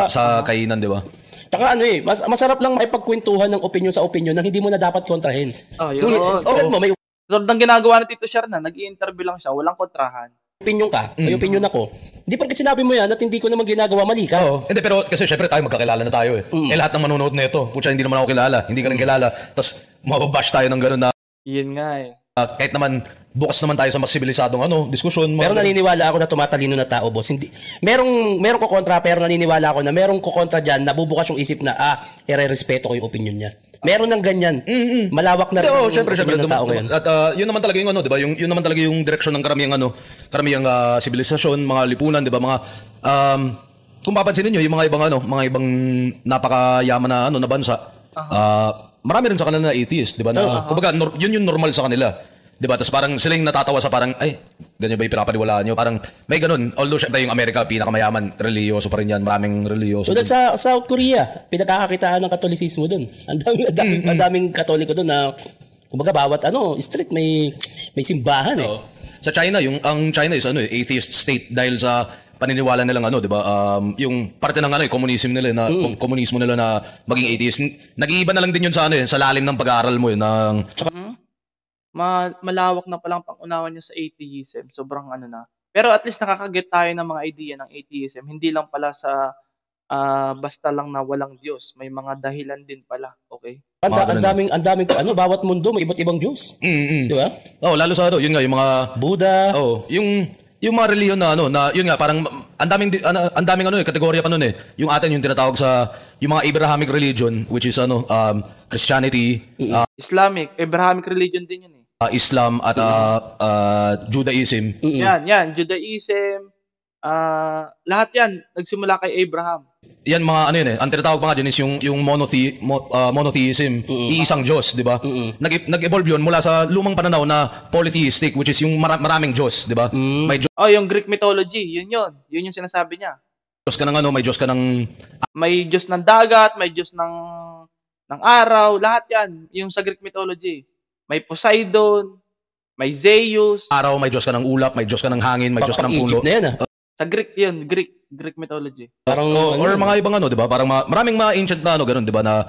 sa kainan, di ba? Tsaka masarap lang maipagkwentuhan ng opinion sa opinion nang hindi mo na dapat kontrahin. Tulad mo, may so, ang ginagawa ni Tito Shernan, nag-i-interview lang siya, walang kontrahan. Opinion ka, may opinion ako. Hindi porket sinabi mo yan at hindi ko naman ginagawa, mali ka. Hindi, pero kasi syempre tayo magkakilala na tayo eh. Lahat ng manonood na ito, putya, hindi naman ako kilala, hindi ka rin kilala. Tapos mababash tayo ng gano'n na Yun nga eh. kahit naman bukas naman tayo sa mas sibilisadong diskusyon. Pero naniniwala ako na tumatalino na tao, boss. Hindi, merong ko kontra, pero naniniwala ako na merong ko kontra dyan, nabubukas yung isip na, ire-respeto ko yung opinion niya. Meron ng ganyan. Malawak na rin yung syempre, ng tao ngayon. At yun naman talaga yung di ba? Yun naman talaga yung direksyon ng karamihang sibilisasyon, mga lipunan, di ba? Mga kung papansinin niyo yung mga ibang napakayaman na bansa. Marami rin sa kanila na atheist, di ba? Kumbaga yun yung normal sa kanila. Di ba? Tapos parang silang natatawa sa parang, ganyan ba yung pinapaniwalaan nyo? Parang may ganun. Although syempre yung Amerika, pinakamayaman, reliyoso pa rin yan. Maraming reliyoso. So sa South Korea, pinagkakakitaan ng Katolisismo dun. Ang daming Katoliko dun na, kumbaga bawat street may simbahan eh. Sa China, ang China is atheist state dahil sa paniniwala nilang di ba? Yung parte ng communism nila na komunismo nila na maging atheist. Nag-iiba na lang din yun sa sa lalim ng pag-aaral mo ng malawak na palang pang-unawa niya sa atheism. Sobrang na. Pero at least nakakaget tayo ng mga idea ng atheism. Hindi lang pala sa basta lang na walang Diyos. May mga dahilan din pala. Okay? Ang daming bawat mundo may iba't ibang Diyos. Di ba? Lalo sa yun nga yung mga Buddha. Yung mga reliyon na yun nga parang ang daming kategorya pa nun eh. Yung atin yung tinatawag sa yung mga Abrahamic religion which is Christianity, Islamic, Abrahamic religion din yun eh. Islam at Judaism. Yan, Judaism, lahat yan nagsimula kay Abraham. Yan mga yun eh. Ang tinatawag pa nga dyan is yung monotheism. Iisang Diyos, di ba? Nag-evolve yun mula sa lumang pananaw na polytheistic which is yung maraming Diyos, di ba? May Diyos. Yung Greek mythology, yun yung sinasabi niya. Diyos ka ng may Diyos ka ng may Diyos ng dagat, may Diyos ng araw, lahat yan. Yung sa Greek mythology. May Poseidon, may Zeus. Araw, may Diyos ka ng ulap, may Diyos ka ng hangin, may Diyos ka ng puno. Na yan, Sa Greek yun, Greek mythology. Parang or mga ibang di ba? Parang maraming mga ancient na ganun, di ba? Na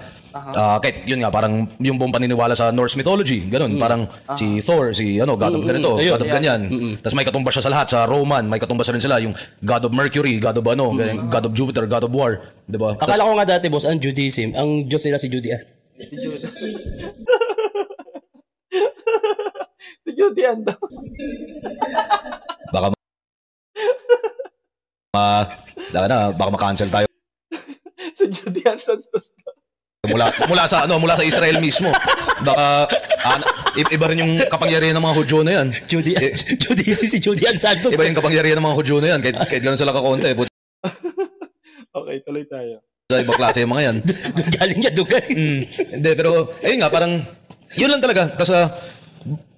kahit yun nga parang yung buong paniniwala sa Norse mythology, ganun, parang si Thor, si God of ganito, God of ganyan. Tapos may katumbas siya sa lahat sa Roman, may katumbas rin sila yung God of Mercury, God of ganyan, God of Jupiter, God of War, di ba? Akala ko nga dati, boss, ang Judaism, ang Diyos nila si Judean. Si Judean daw. Baka ma-cancel tayo. Si Judean Santos daw. Mula sa Israel mismo. Baka iba rin yung kapangyarihan ng mga Hudyo na yan. Judaism si Judean Santos. Iba yung kapangyarihan ng mga Hudyo na yan kahit gano'n sila kakonte. Okay, tuloy tayo. Sa ibang klase yung mga yan. Galing niya, dugay. Hindi, pero ayun nga, parang yun lang talaga. Kasi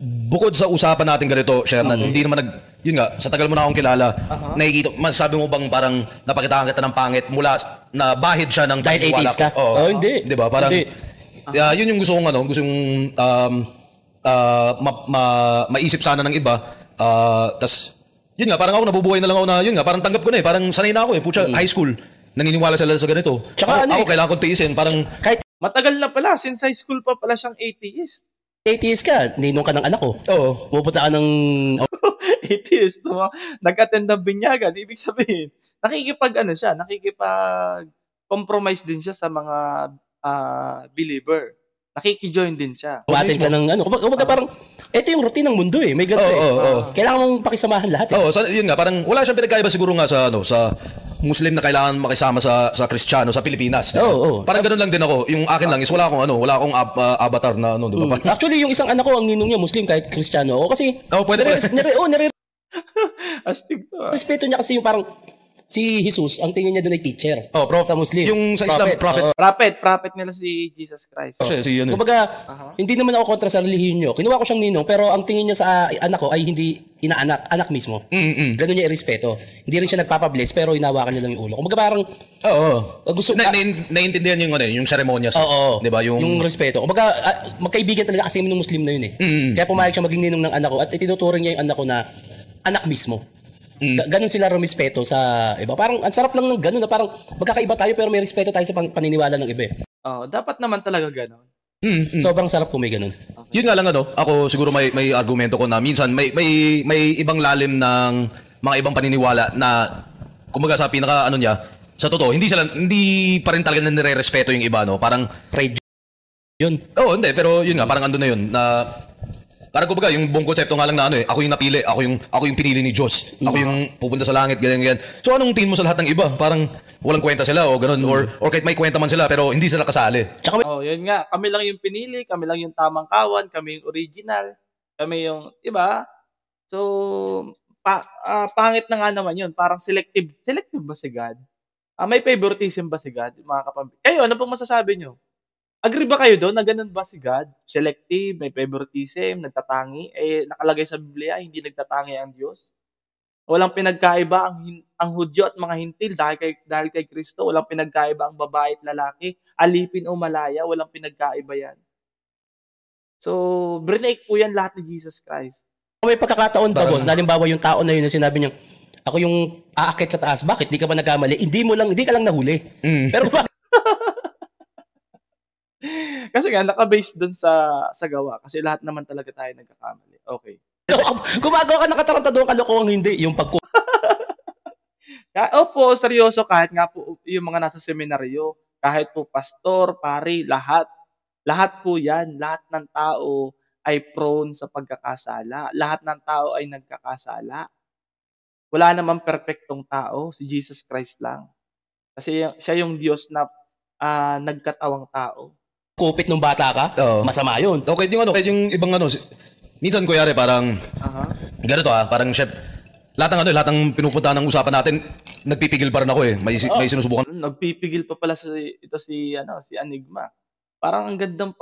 bukod sa usapan natin ganito, Shernan, hindi naman yun nga, sa tagal mo na akong kilala, nakikita, masasabi mo bang parang napakitaan kita ng pangit mula na bahid siya ng dahil 80s ka? Hindi. Di ba? Parang, yun yung gusto kong gusto kong maisip sana ng iba. Tas, yun nga, parang ako nabubuhay na lang ako na, yun nga, parang tanggap ko na eh. Parang sanay na ako eh. Pucha, high school, naniniwala sila sa ganito. Tsaka ako kailangan kong tiisin. Parang, kahit Matagal na pala, since high school pa pala siyang atheist. Atheist ka, ninong ka ng anak ko. Oo. Pupunta ka ng Atheist, nag-attend ng binyagan. Ibig sabihin, nakikipag-compromise din siya sa mga believer. Nakikijoin din siya. umattend ka ng ano. Kumbaga parang, ito yung routine ng mundo eh. May ganito Oo, eh. oo. Kailangan mong pakisamahan lahat eh. Oo, yun nga, parang wala siyang pinagkaiba siguro nga sa sa Muslim na kailangan makisama sa Kristiyano sa Pilipinas. Oo, oo. Parang ganoon lang din ako. Yung akin lang is wala akong avatar na ano, di ba? Actually, yung isang anak ko, ang ninong niya Muslim kahit Kristiyano ako. Kasi, Pwede. Astig to. respeto niya kasi yung parang, si Jesus, ang tingin niya doon ay teacher. Sa Muslim. Yung sa Islam, prophet. Prophet nila si Jesus Christ. Si yun eh. Kumbaga, hindi naman ako kontra sa relihiyon niyo. Kinuha ko siyang ninong, pero ang tingin niya sa anak ko ay hindi anak mismo. Ganun niya irespeto. Hindi rin siya nagpapabless, pero hinawakan niya lang yung ulo. Kumbaga parang, gusto Naiintindihan yung yung ceremonias. Oo. 'Di ba? Yung respeto. Kumbaga, magkaibigan talaga kasi ng Muslim na yun eh. Kaya pumayag siya maging ninong ng anak ko at itinuturing niya yung anak ko na anak mismo. Ganun sila rumispeto sa iba. Parang ang sarap lang ng ganun na parang magkakaiba tayo pero may respeto tayo sa paniniwala ng iba eh. Dapat naman talaga gano'n. Sobrang sarap kung may ganun. Yun nga lang ako siguro may argumento ko na minsan may ibang lalim ng mga ibang paniniwala na kumbaga sa pinaka niya, sa totoo, hindi pa rin talaga nire-respeto yung iba, no? Parang Pride yun. hindi, pero yun nga, parang andun na yun na parang kumbaga yung buong konsepto nga lang na ako yung napili, ako yung pinili ni Diyos. Ako yung pupunta sa langit, ganyan. So anong tingin mo sa lahat ng iba? Parang walang kwenta sila o ganun or kahit may kwenta man sila pero hindi sila kasali. Tsaka Yun nga, kami lang yung pinili, kami lang yung tamang kawan, kami yung original, kami yung, iba. So, pangit na nga naman yun. Parang selective ba si God? May favoritism ba si God, mga kapambira? Kayo, ano pong masasabi nyo? Agree ba kayo doon na ganun ba si God? Selective, may favoritism, nagtatangi. Nakalagay sa Biblia, hindi nagtatangi ang Diyos. Walang pinagkaiba ang Hudyo at mga Hintil dahil kay Kristo. Walang pinagkaiba ang babae at lalaki. Alipin o malaya, walang pinagkaiba yan. So, brinake po yan lahat ni Jesus Christ. may pagkakataon pa boss, halimbawa yung tao na yun na sinabi niya, ako yung aakit sa taas, bakit? Di ka ba nagkamali? Hindi ka lang nahuli. Pero Kasi nga, naka-base dun sa gawa. Kasi lahat naman talaga tayo nagkakamali. Okay. gumagawa ka ng katarantadong kalokohang hindi. Yung Opo, seryoso, kahit nga po yung mga nasa seminaryo, kahit po pastor, pari, lahat. Lahat po yan. Lahat ng tao ay prone sa pagkakasala. Lahat ng tao ay nagkakasala. Wala namang perfectong tao, si Jesus Christ lang. Kasi siya yung Diyos na nagkatawang tao. kupit ng bata ka, Oo. masama yun. Okay, kahit yung ibang minsan kunyari parang ganito parang chef, lahat ng pinupunta ng usapan natin, nagpipigil pa rin ako eh. May sinusubukan. Nagpipigil pa pala si Enigma. Parang ang gandang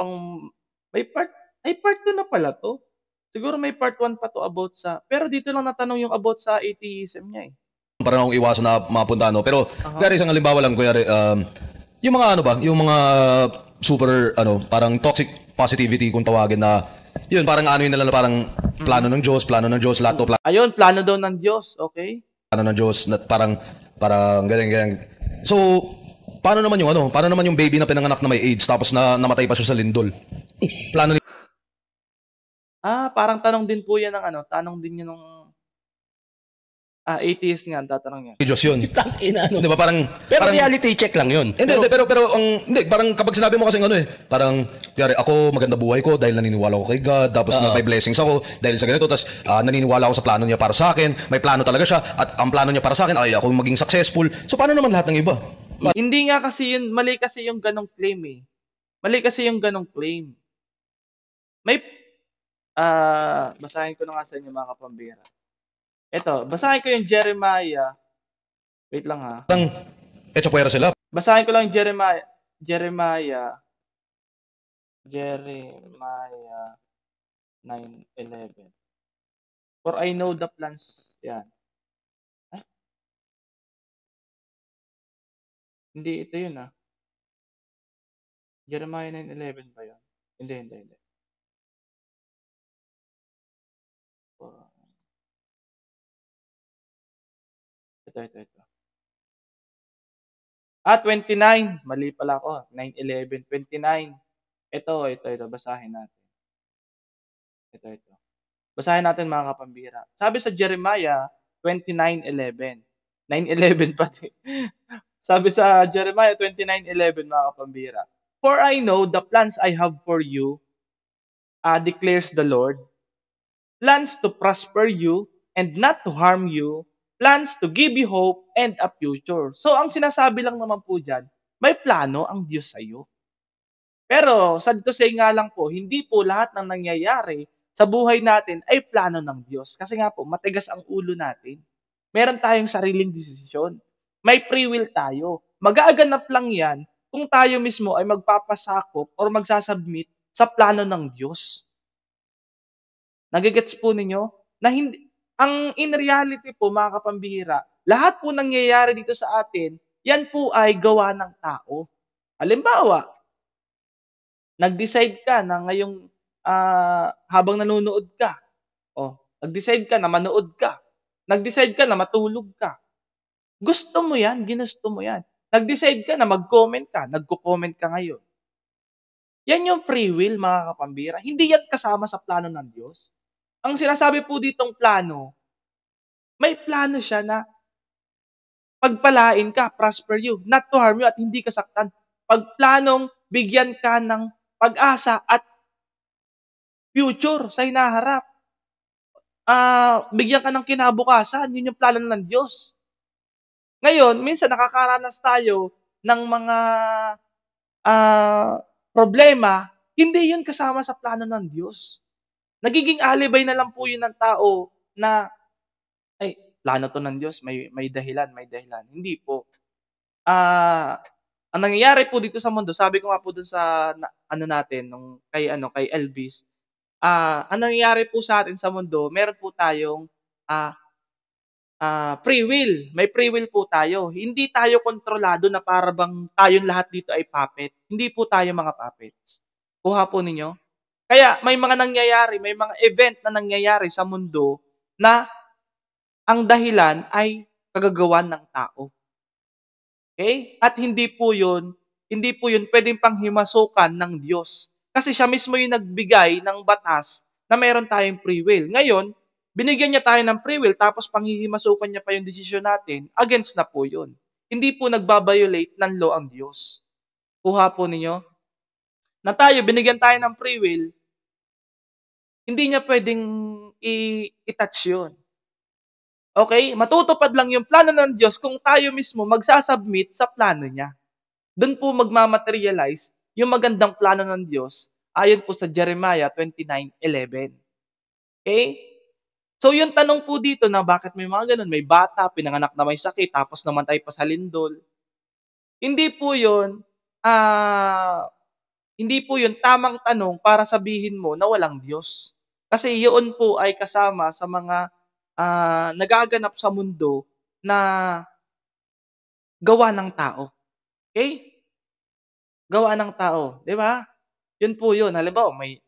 may part 2 na pala to. Siguro may part 1 pa to about pero dito lang natanong yung about sa atheism niya eh. Parang akong iwasan na mapunta pero kunyari isang halimbawa lang kunyari yung mga yung mga super parang toxic positivity kung tawagin na yun parang yun nila na parang plano ng Diyos, lahat to Ayun, plano daw ng Diyos, okay? plano ng Diyos na parang ganyan. So, paano naman yung baby na pinanganak na may AIDS tapos na namatay pa siya sa lindol? Plano ni Parang tanong din po yan tanong din yun ng atheist nga, tatanong yan. Diyos yun. Tangina, Di ba parang reality check lang yun. pero parang kapag sinabi mo kasi parang kaya ako maganda buhay ko dahil naniniwala ako kay God, tapos may blessings ako dahil sa ganito, tapos naniniwala ako sa plano niya para sa akin, may plano talaga siya at ang plano niya para sa akin ay ako maging successful. So paano naman lahat ng iba? Hindi nga kasi yun, mali kasi yung ganong claim eh. Mali kasi yung ganong claim. May basahin ko na nga sa inyo mga kapambira. Ito, basahin ko yung Jeremiah. Wait lang ha. Eto puwera sila. Basahin ko lang Jeremiah 9:11. For I know the plans. Yan. Hindi, ito yun Jeremiah 9:11 ba yun? Hindi. Ito. 29. Mali pala ako. 9:11. 29. Ito. Basahin natin. Ito. Basahin natin mga kapambira. Sabi sa Jeremiah 29:11. 9:11 pati. Sabi sa Jeremiah 29:11 mga kapambira. For I know the plans I have for you, declares the Lord. Plans to prosper you and not to harm you. Plans to give you hope and a future. So ang sinasabi lang naman po dyan, may plano ang Diyos sa iyo. Pero sad to say nga lang po, hindi po lahat ng nangyayari sa buhay natin ay plano ng Diyos. Kasi nga po, matigas ang ulo natin. Meron tayong sariling desisyon. May free will tayo. Mag-aaganap lang yan kung tayo mismo ay magpapasakop or magsasubmit sa plano ng Diyos. Nagigets po ninyo? Na hindi, ang in reality po mga kapambihira, lahat po nangyayari dito sa atin, yan po ay gawa ng tao. Halimbawa, nag-decide ka na ngayong habang nanonood ka, nag-decide ka na manood ka, nag-decide ka na matulog ka. Gusto mo yan, ginusto mo yan. Nag-decide ka na mag-comment ka, nagko-comment ka ngayon. Yan yung free will mga kapambira. Hindi yan kasama sa plano ng Diyos. Ang sinasabi po ditong plano, may plano siya na pagpalain ka, prosper you, not to harm you at hindi ka saktan. Pagplanong bigyan ka ng pag-asa at future sa hinaharap. Bigyan ka ng kinabukasan, yun yung plano ng Diyos. Ngayon, minsan nakakaranas tayo ng mga problema, hindi yun kasama sa plano ng Diyos. Nagiging alibay na lang po yun ng tao na, ay, plano to ng Diyos, may dahilan. Hindi po. Ang nangyayari po dito sa mundo, sabi ko nga po dun sa kay Elvis, ang nangyayari po sa atin sa mundo, meron po tayong free will. May free will po tayo. Hindi tayo kontrolado na para bang tayong lahat dito ay puppet. Hindi po tayo mga puppets. Kuha po ninyo? Kaya may mga nangyayari, may mga event na nangyayari sa mundo na ang dahilan ay kagagawan ng tao. Okay? At hindi po yun pwedeng panghimasukan ng Diyos. Kasi siya mismo yung nagbigay ng batas na meron tayong free will. Ngayon, binigyan niya tayo ng free will tapos panghihimasukan niya pa yung desisyon natin, against na po yun. Hindi po nagbabiolate ng law ang Diyos. Kuha po ninyo? Na tayo, binigyan tayo ng free will, hindi niya pwedeng i-touch yun. Okay? Matutupad lang yung plano ng Diyos kung tayo mismo magsasubmit sa plano niya. Doon po magmamaterialize yung magandang plano ng Diyos ayon po sa Jeremiah 29:11. Okay? So yung tanong po dito na bakit may mga ganun, may bata, pinanganak na may sakit, tapos namatay pa sa lindol. Hindi po yun tamang tanong para sabihin mo na walang Diyos. Kasi yun po ay kasama sa mga nagaganap sa mundo na gawa ng tao. Okay? Gawa ng tao. Di ba? Yun po yun. Halimbawa, may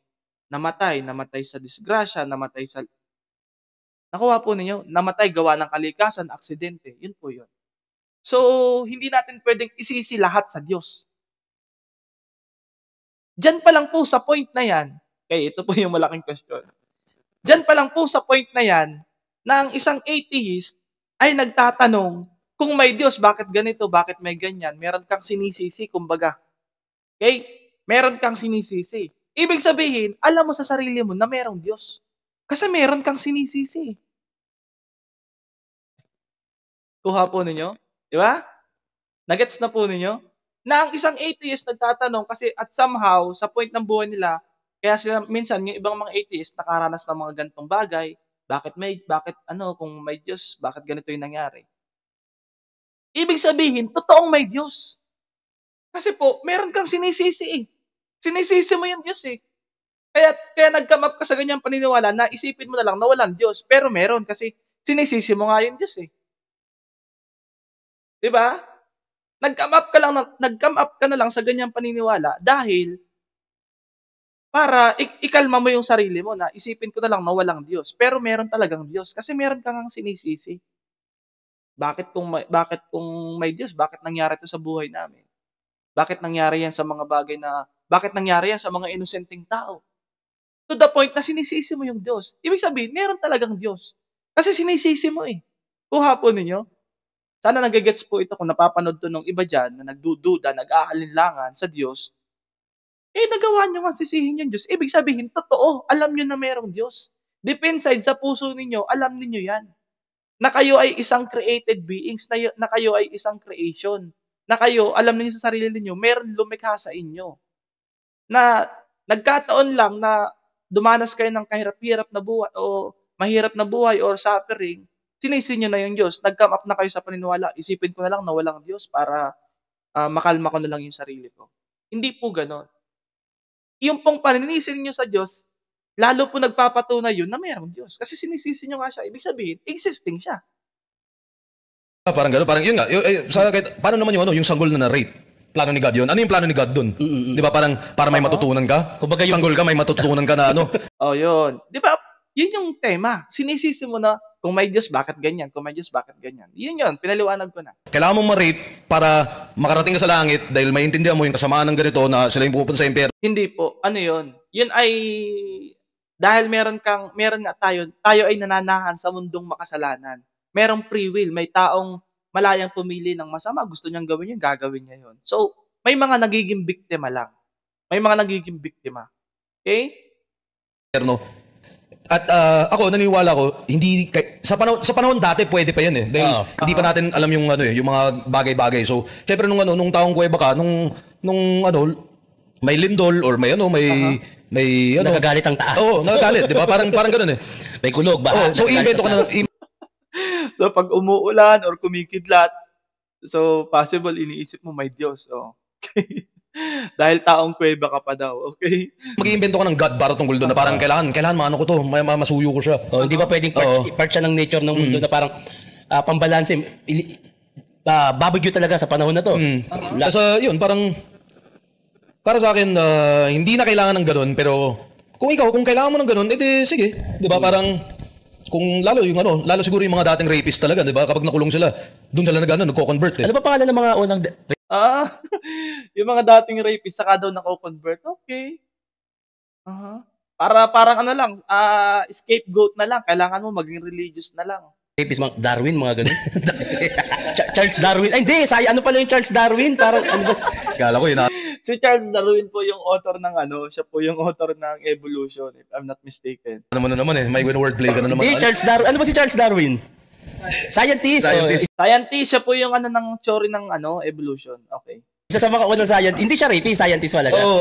namatay sa disgrasya, nakuha po ninyo, namatay gawa ng kalikasan, aksidente. Yun po yun. So, hindi natin pwedeng isisi lahat sa Diyos. Diyan pa lang po sa point na yan, ito po yung malaking question. Diyan pa lang po sa point na yan, na ang isang atheist ay nagtatanong, kung may Diyos, bakit ganito, bakit may ganyan? Meron kang sinisisi, kumbaga. Okay? Meron kang sinisisi. Ibig sabihin, alam mo sa sarili mo na merong Diyos. Kasi meron kang sinisisi. Kuha po ninyo? Di ba? Nagets na po ninyo? Na ang isang atheist nagtatanong kasi at somehow, sa point ng buhay nila, kaya sila minsan, yung ibang mga atheist nakaranas ng mga ganitong bagay, kung may Diyos, bakit ganito yung nangyari? Ibig sabihin, totoong may Diyos. Kasi po, meron kang sinisisi eh. Sinisisi mo yung Diyos eh. Kaya nag-come up ka sa ganyang paniniwala na isipin mo na lang na walang Diyos. Pero meron kasi sinisisi mo nga yung Diyos eh. Diba? Nag-come up ka na lang sa ganyang paniniwala dahil para ikalma mo yung sarili mo na isipin ko na lang na walang Diyos. Pero meron talagang Diyos kasi meron kang sinisisi. bakit kung may Diyos, bakit nangyari 'to sa buhay namin? Bakit nangyari 'yan sa mga bagay na bakit nangyari 'yan sa mga inosenteng tao? To the point na sinisisi mo yung Diyos. Ibig sabihin, meron talagang Diyos. Kasi sinisisi mo, eh. Kuha po ninyo? Sana nage-gets po ito kung napapanood 'to nung iba diyan na nagdududa, nag-aalinlangan sa Diyos, nagawa niyo ngang sisihin yung Diyos. Ibig sabihin, totoo, alam niyo na merong Diyos. Deep inside sa puso ninyo, alam ninyo 'yan. Na kayo ay isang created beings, na kayo ay isang creation. Na kayo, alam niyo sa sarili niyo, meron lumikha sa inyo. Na nagkataon lang na dumanas kayo ng kahirap-hirap na buhay o mahirap na buhay or suffering, sinisi niyo na yung Diyos. Nag-come up na kayo sa paniniwala, isipin ko na lang na walang Diyos para makalma ko na lang yung sarili ko. Hindi po gano'n. Yung pong paninisi niyo sa Diyos, lalo po nagpapatunay yun na mayroong Diyos. Kasi sinisisi niyo nga siya. Ibig sabihin, existing siya. Parang gano'n, parang yun nga. Paano naman yung sanggol na rape? Plano ni God yun? Ano yung plano ni God dun? Di ba parang para may matutunan ka? Kumbaga yung- Sanggol ka, may matutunan ka na ano? Oh, yun. Di ba? Yun yung tema. Sinisisi mo na, kung may Diyos, bakit ganyan? Kung may Diyos, bakit ganyan? Yun. Pinaliwanag ko na. Kailangan mong ma-rape para makarating ka sa langit dahil maintindihan mo yung kasamaan ng ganito na sila yung pupunta sa impyerno. Hindi po. Ano yun? Yun ay dahil meron nga tayo ay nananahan sa mundong makasalanan. Merong free will, may taong malayang pumili ng masama, gusto niyang gawin yun, gagawin niya yun. So, may mga nagiging biktima lang. May mga nagiging biktima. Okay? At ako naniniwala ko sa panahon dati pwede pa 'yan eh. Dahil hindi pa natin alam yung yung mga bagay-bagay. So, syempre nung taong kuweba ka, nung may lindol or may Nagagalit ang taas. Oo, nagagalit, 'di ba? Parang ganoon eh. May kulog ba? So invento ka na So, pag umuulan or kumikidlat, so possible iniisip mo may Diyos. Oh. Okay? Dahil taong kuweba ka pa daw. Okay? mag-iimbento ka ng God para tungkol doon na parang kailangan maano ko to, masuyo ko siya. Oh, hindi ba pwedeng part siya ng nature ng mundo na parang pambalanse, babagyo talaga sa panahon na to. Kasi yun, parang para sa akin, hindi na kailangan ng ganun, pero kung kailangan mo ng ganun, edi sige. 'Di ba? Parang kung lalo siguro yung mga dating rapist talaga, 'di ba? Kapag nakulong sila, doon sila nagko-convert eh. Ano ba pangalan ng mga unang Yung mga dating rapist saka daw nako-convert. Okay. Parang ano lang, scapegoat na lang. Kailangan mo maging religious na lang. rapist, mga Darwin, mga ganun? Charles Darwin. Ay, hindi. Ano pala yung Charles Darwin? Parang ano ba? Kala ko yun. Si Charles Darwin po yung author ng siya po yung author ng evolution, if I'm not mistaken. Ano mo na naman eh, may wordplay ka na naman. Hindi, Charles Darwin. Ano ba si Charles Darwin? Scientist. Scientist, siya po yung ng theory ng evolution. Okay. Isa sa mga unang scientist. Hindi siya rapist, scientist wala siya. Oo.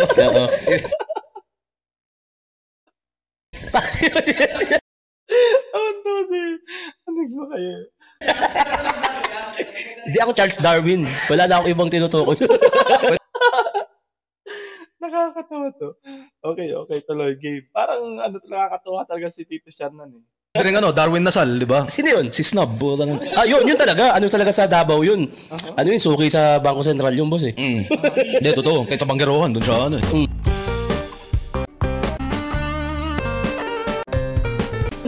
Ano ba kayo? Hindi ako Charles Darwin. Wala na akong ibang tinutukoy. Nakakatawa to. Okay, tuloy game. Parang nakakatawa talaga si Tito Shernan eh. Pero Darwin Nasal, di ba? Sino yun? Si Snob. Yun talaga. Ano talaga sa Davao yun? Ano yun? Suki sa Bangko Sentral yung boss eh. Hindi, totoo. Kahit sa Banggerohan, dun siya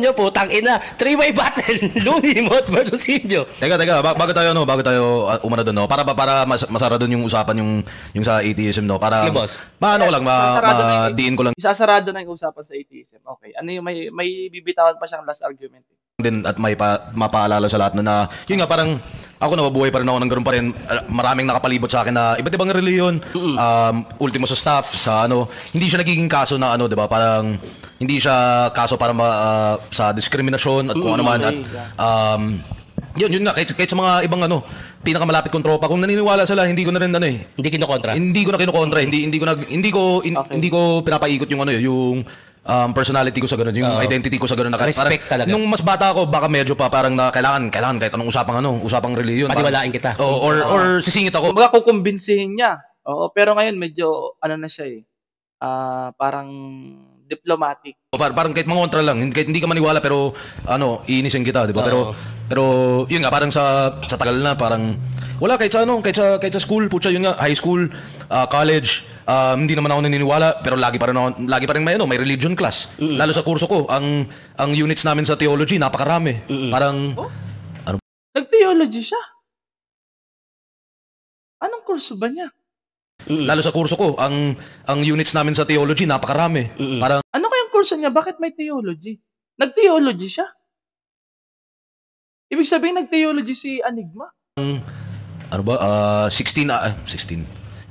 Nyo po, tangina. Three-way battle. Lunimot versus Inyo. Teka, bago tayo umano doon, no? Para masara doon yung usapan yung sa atheism, no? Para sige, boss. Ko lang, diin ko lang Isasarado na yung usapan sa atheism. Okay. Ano yung may bibitawan pa siyang last argument. din at may mapaalala sa lahat na yun nga, parang ako nababuhay pa rin ako ng ganoon pa rin. Maraming nakapalibot sa akin na iba't ibang reliyon, ultimo sa staff, sa hindi siya nagiging kaso na di ba? Parang hindi siya kaso para sa diskriminasyon at kung ano man at yun nga kahit sa mga ibang pinakamalapit kong tropa, kung naniniwala sila, hindi ko na rin Hindi kinokontra. Hindi ko na kinokontra, hindi ko pinapaikot yung yung personality ko sa ganun, yung identity ko sa ganun. Respect talaga. Nung mas bata ako, baka medyo pa parang na kailangan kahit anong usapang reliyon. Paniwalain kita. Or sisingit ako. Kumbaga kukumbinsihin niya. Oo, pero ngayon medyo na siya eh. Parang diplomatic. Parang kahit mangontra lang, kahit hindi ka maniwala pero iinisin kita, di ba? Pero yun nga, parang sa tagal na parang wala kahit sa school, putya, yun nga, high school, college, hindi naman ako naniniwala pero lagi pa rin may religion class. Lalo sa kurso ko, ang units namin sa theology napakarami. Parang Nag-theology siya. Anong kurso ba niya? Lalo sa kurso ko, ang units namin sa theology, napakarami. Parang, Ano kayang kurso niya? Bakit may theology? Nag-theology siya. Ibig sabihin, nag-theology si Anigma. ano ba, 16,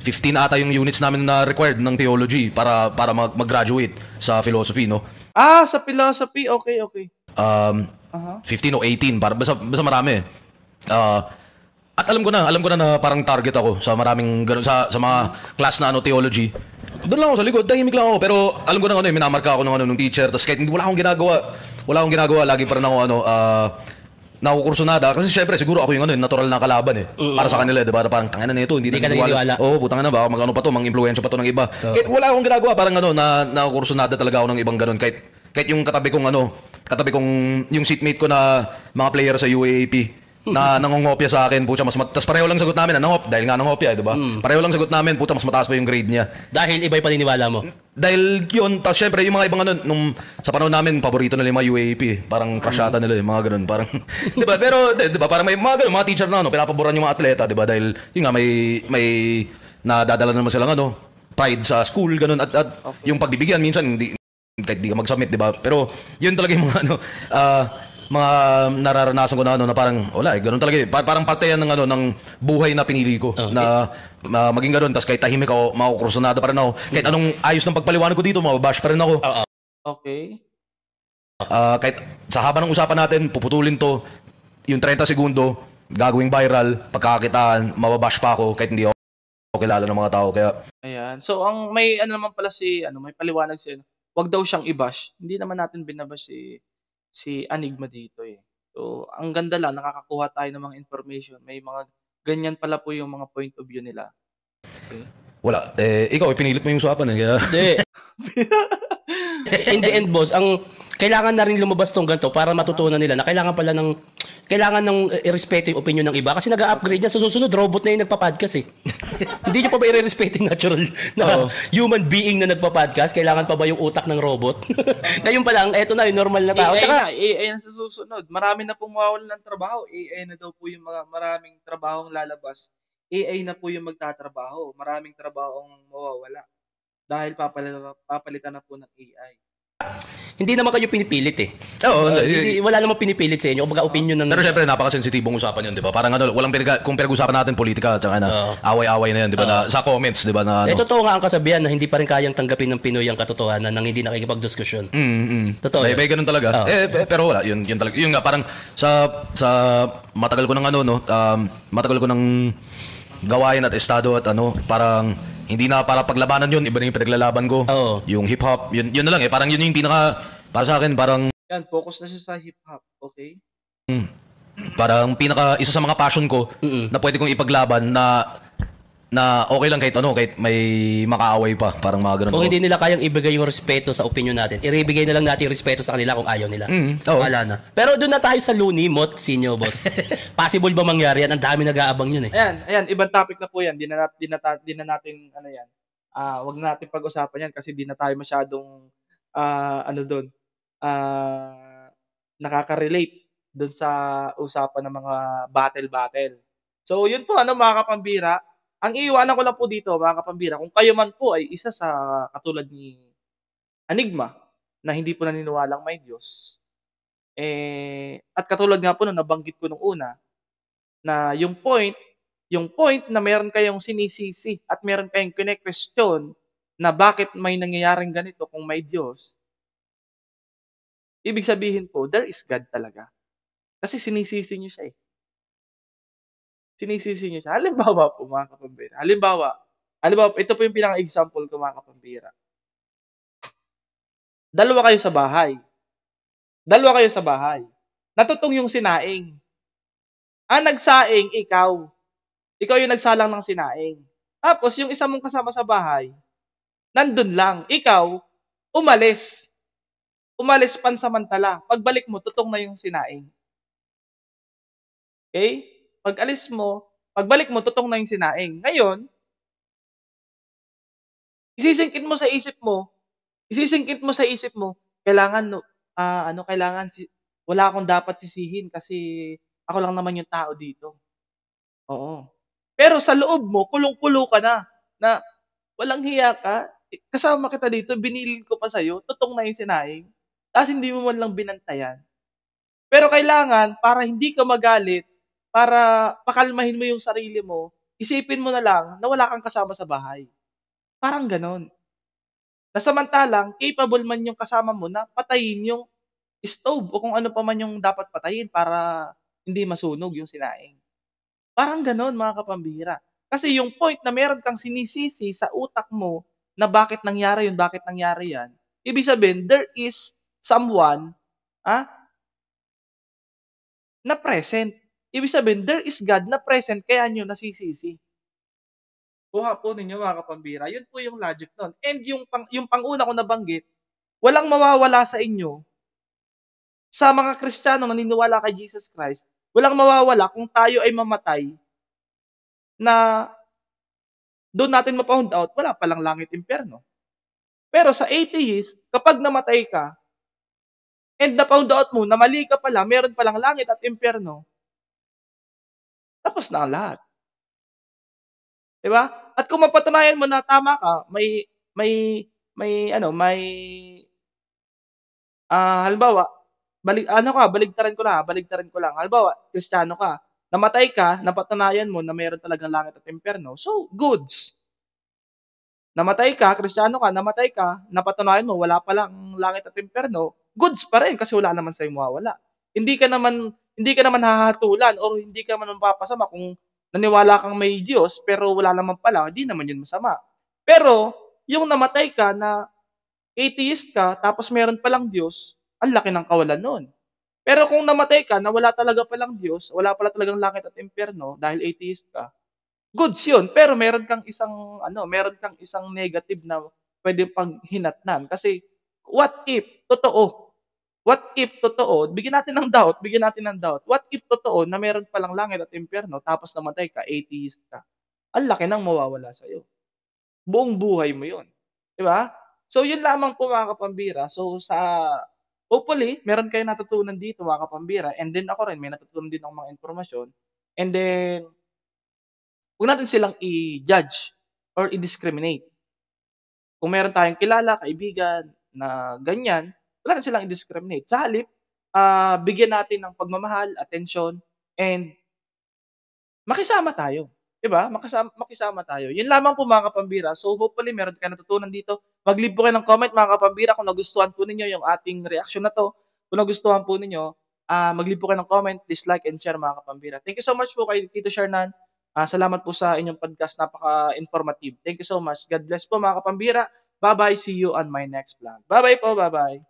15 ata yung units namin na required ng theology para mag-graduate sa philosophy, no? Sa philosophy. Okay. Aha. 15 o 18, basta marami. At alam ko na na parang target ako sa maraming ganun sa mga class na theology. Doon lang ako sa likod, tahimik lang ako, pero alam ko na minamarka ako ng teacher, tapos kahit wala akong ginagawa, lagi pa rin ako nakukursunada kasi syempre siguro ako yung natural na kalaban para sa kanila, 'di ba? Parang tangina na ito, hindi ka na naniniwala. Oo, putang na baka mag-ano pa to, mang-impluwensya pa to ng iba. Kahit wala akong ginagawa, parang nakukursunada talaga ako ng ibang ganun kahit yung katabi kong yung seatmate ko na mga player sa UAAP na nangongopya sa akin, pucha tas pareho lang sagot namin, dahil nga nangopya, 'di ba? Pareho lang sagot namin, pucha mas mataas pa yung grade niya. Dahil iba yung paniniwala mo. Dahil yun, tapos syempre yung mga ibang nung sa panahon namin, paborito nila yung mga UAP, parang crushata nila yung mga ganun, parang, di ba? Pero, di ba, parang may mga ganun, mga teacher na, pinapaboran yung mga atleta, di ba? Dahil, yun nga, may nadadala naman silang, pride sa school, ganun, at yung pagbibigyan, minsan, kahit di ka mag-submit, di ba? Pero, yun talaga yung mga, mga nararanasan ko na parang wala ganun talaga parang parte yan ng buhay na pinili ko na maging ganun, tas kahit tahimik ako makukursunada pa rin ako kahit anong ayos ng pagpaliwanag ko dito mababash pa rin ako. Okay. Kahit sa haba ng usapan natin puputulin to yung 30 segundo gagawing viral, pagkakakitaan mababash pa ako kahit hindi ako kilala ng mga tao kaya Ayan. So ang may naman pala may paliwanag si wag daw siyang i-bash. Hindi naman natin binabash si Anigma dito So, ang ganda lang, nakakakuha tayo ng mga information. May mga ganyan pala po yung mga point of view nila. Okay. wala ikaw pinilit mo yung usapan kaya Hindi. In the end, boss, ang kailangan na rin lumabas tong ganito para matutunan nila na kailangan ng irespeto yung opinion ng iba kasi nag-upgrade yan. Sa susunod, robot na yung nagpa-podcast Hindi nyo pa ba i-respeto yung natural na human being na nagpa-podcast? Kailangan pa ba yung utak ng robot? Ngayon pa lang, eto na yung normal na tao. AI na sa susunod. Marami na pong mawawalan ng trabaho. AI na daw po yung maraming trabahong lalabas. AI na po yung magtatrabaho. Maraming trabaho ang mawawala. Dahil papalitan na po ng AI. Hindi naman kayo pinipilit Oo, wala namang pinipilit sa inyo. Kumbaga opinion ng... Pero syempre, napaka-sensitibong usapan yun, di ba? Parang walang kung pinag-usapan natin politika, tsaka away-away na yan, di ba? Na, sa comments, di ba? totoo nga ang kasabihan na hindi pa rin kayang tanggapin ng Pinoy ang katotohanan nang hindi nakikipag-diskusyon. Totoo May ganun talaga. Pero wala, yun talaga. Yun nga, parang sa matagal ko ng matagal ko ng gawain at estado at parang hindi na para paglabanan yun, iba na yung pinaglalaban ko. Yung hip-hop, yun na lang parang yun yung pinaka, para sa akin, parang... Yan, focus na siya sa hip-hop, okay? Parang isa sa mga passion ko na pwede kong ipaglaban na okay lang kahit may makaaway pa, parang mga ganun. Kung hindi nila kayang ibigay yung respeto sa opinion natin, ibigay na lang natin yung respeto sa kanila kung ayaw nila. Wala na. Pero doon na tayo sa Looney Mot, Sinyo, boss. Possible ba mangyari yan? Ang dami nag-aabang yun Ayan, ibang topic na po yan. Di na natin, wag na natin pag-usapan yan kasi di na tayo masyadong, nakaka-relate doon sa usapan ng mga battle. So, yun po, mga kapambira. Ang iiwanan ko lang po dito, mga kapambira, kung kayo man po ay isa sa katulad ni Anigma na hindi po naniniwalang may Diyos, at katulad nga po nung nabanggit ko nung una, na yung point na meron kayong sinisisi at meron kayong kine-question na bakit may nangyayaring ganito kung may Diyos, ibig sabihin po, there is God talaga. Kasi sinisisi niyo siya Sinisisi niyo siya. Halimbawa po, mga kapambira. Halimbawa, ito po yung pinaka-example ko, mga kapambira. Dalawa kayo sa bahay. Natutong yung sinaing. Nagsaing, ikaw. Ikaw yung nagsalang ng sinaing. Tapos, yung isa mong kasama sa bahay, nandun lang. Ikaw, umalis. Umalis pansamantala. Pagbalik mo, tutong na yung sinaing. Okay? Pagbalik mo, tutong na yung sinaing. Ngayon, isisingkit mo sa isip mo, kailangan, wala akong dapat sisihin kasi Ako lang naman yung tao dito. Oo. Pero sa loob mo, kulong-kulo ka na walang hiya ka. Kasama kita dito, binilin ko pa sa'yo, tutong na yung sinaing. Tapos hindi mo man lang binantayan. Pero kailangan, para hindi ka magalit, para pakalmahin mo yung sarili mo, isipin mo na lang na wala kang kasama sa bahay. Parang ganon. Na samantalang, capable man yung kasama mo na patayin yung stove o kung ano pa man yung dapat patayin para hindi masunog yung sinaing. Parang ganon, mga kapambihira. Kasi yung point na meron kang sinisisi sa utak mo na bakit nangyari yan, ibig sabihin, there is someone ah, na present. Ibig sabihin, there is God na present kaya nyo nasisisi. Kuha po ninyo, mga kapambira. Yun po yung logic nun. And yung pang-una ko nabanggit, walang mawawala sa inyo sa mga Kristiyano naniniwala kay Jesus Christ. Walang mawawala kung tayo ay mamatay na doon natin ma-found out, wala palang langit impyerno. Pero sa atheist, kapag namatay ka, and na-found out mo na mali ka pala, meron palang langit at impyerno, tapos na ang lahat. Diba? At kung mapatunayan mo na tama ka, halimbawa, baligtarin ko lang. Halimbawa, Kristiyano ka, namatay ka, napatunayan mo na meron talagang langit at impyerno, so, goods. Namatay ka, Kristiyano ka, namatay ka, napatunayan mo, wala palang langit at impyerno, goods pa rin kasi wala naman sa'yo mawawala. Hindi ka naman hahatulan o hindi ka naman mapapasama kung naniwala kang may Diyos pero wala naman pala, hindi naman yun masama. Pero, yung namatay ka na atheist ka, tapos meron palang Diyos, ang laki ng kawalan nun. Pero kung namatay ka na wala talaga palang Diyos, wala pala talagang langit at impyerno dahil atheist ka, goods yun. Pero meron kang isang negative na pwede pang hinatnan. Kasi, what if, totoo, bigyan natin ng doubt, what if totoo na meron palang langit at impyerno, tapos namatay ka, atheist ka, ang laki ng mawawala sa'yo. Buong buhay mo yun. Di ba? So, yun lamang po, mga kapambira. So, hopefully, meron kayo natutunan dito, mga kapambira. And then ako rin, may natutunan din akong mga informasyon. And then, huwag natin silang i-judge or i-discriminate. Kung meron tayong kilala, kaibigan na ganyan, wala natin silang i-discriminate. Sa halip, bigyan natin ng pagmamahal, atensyon, and makisama tayo. Diba? Makisama tayo. Yun lamang po, mga kapambira. So hopefully meron kayo natutunan dito. Mag-leave po kayo ng comment, mga kapambira, kung nagustuhan po ninyo yung ating reaction na to. Kung nagustuhan po ninyo, mag-leave po kayo ng comment, please like and share, mga kapambira. Thank you so much po kay Tito Shernan. Salamat po sa inyong podcast. Napaka-informative. Thank you so much. God bless po, mga kapambira. Bye-bye. See you on my next vlog. Bye-bye po. Bye-bye.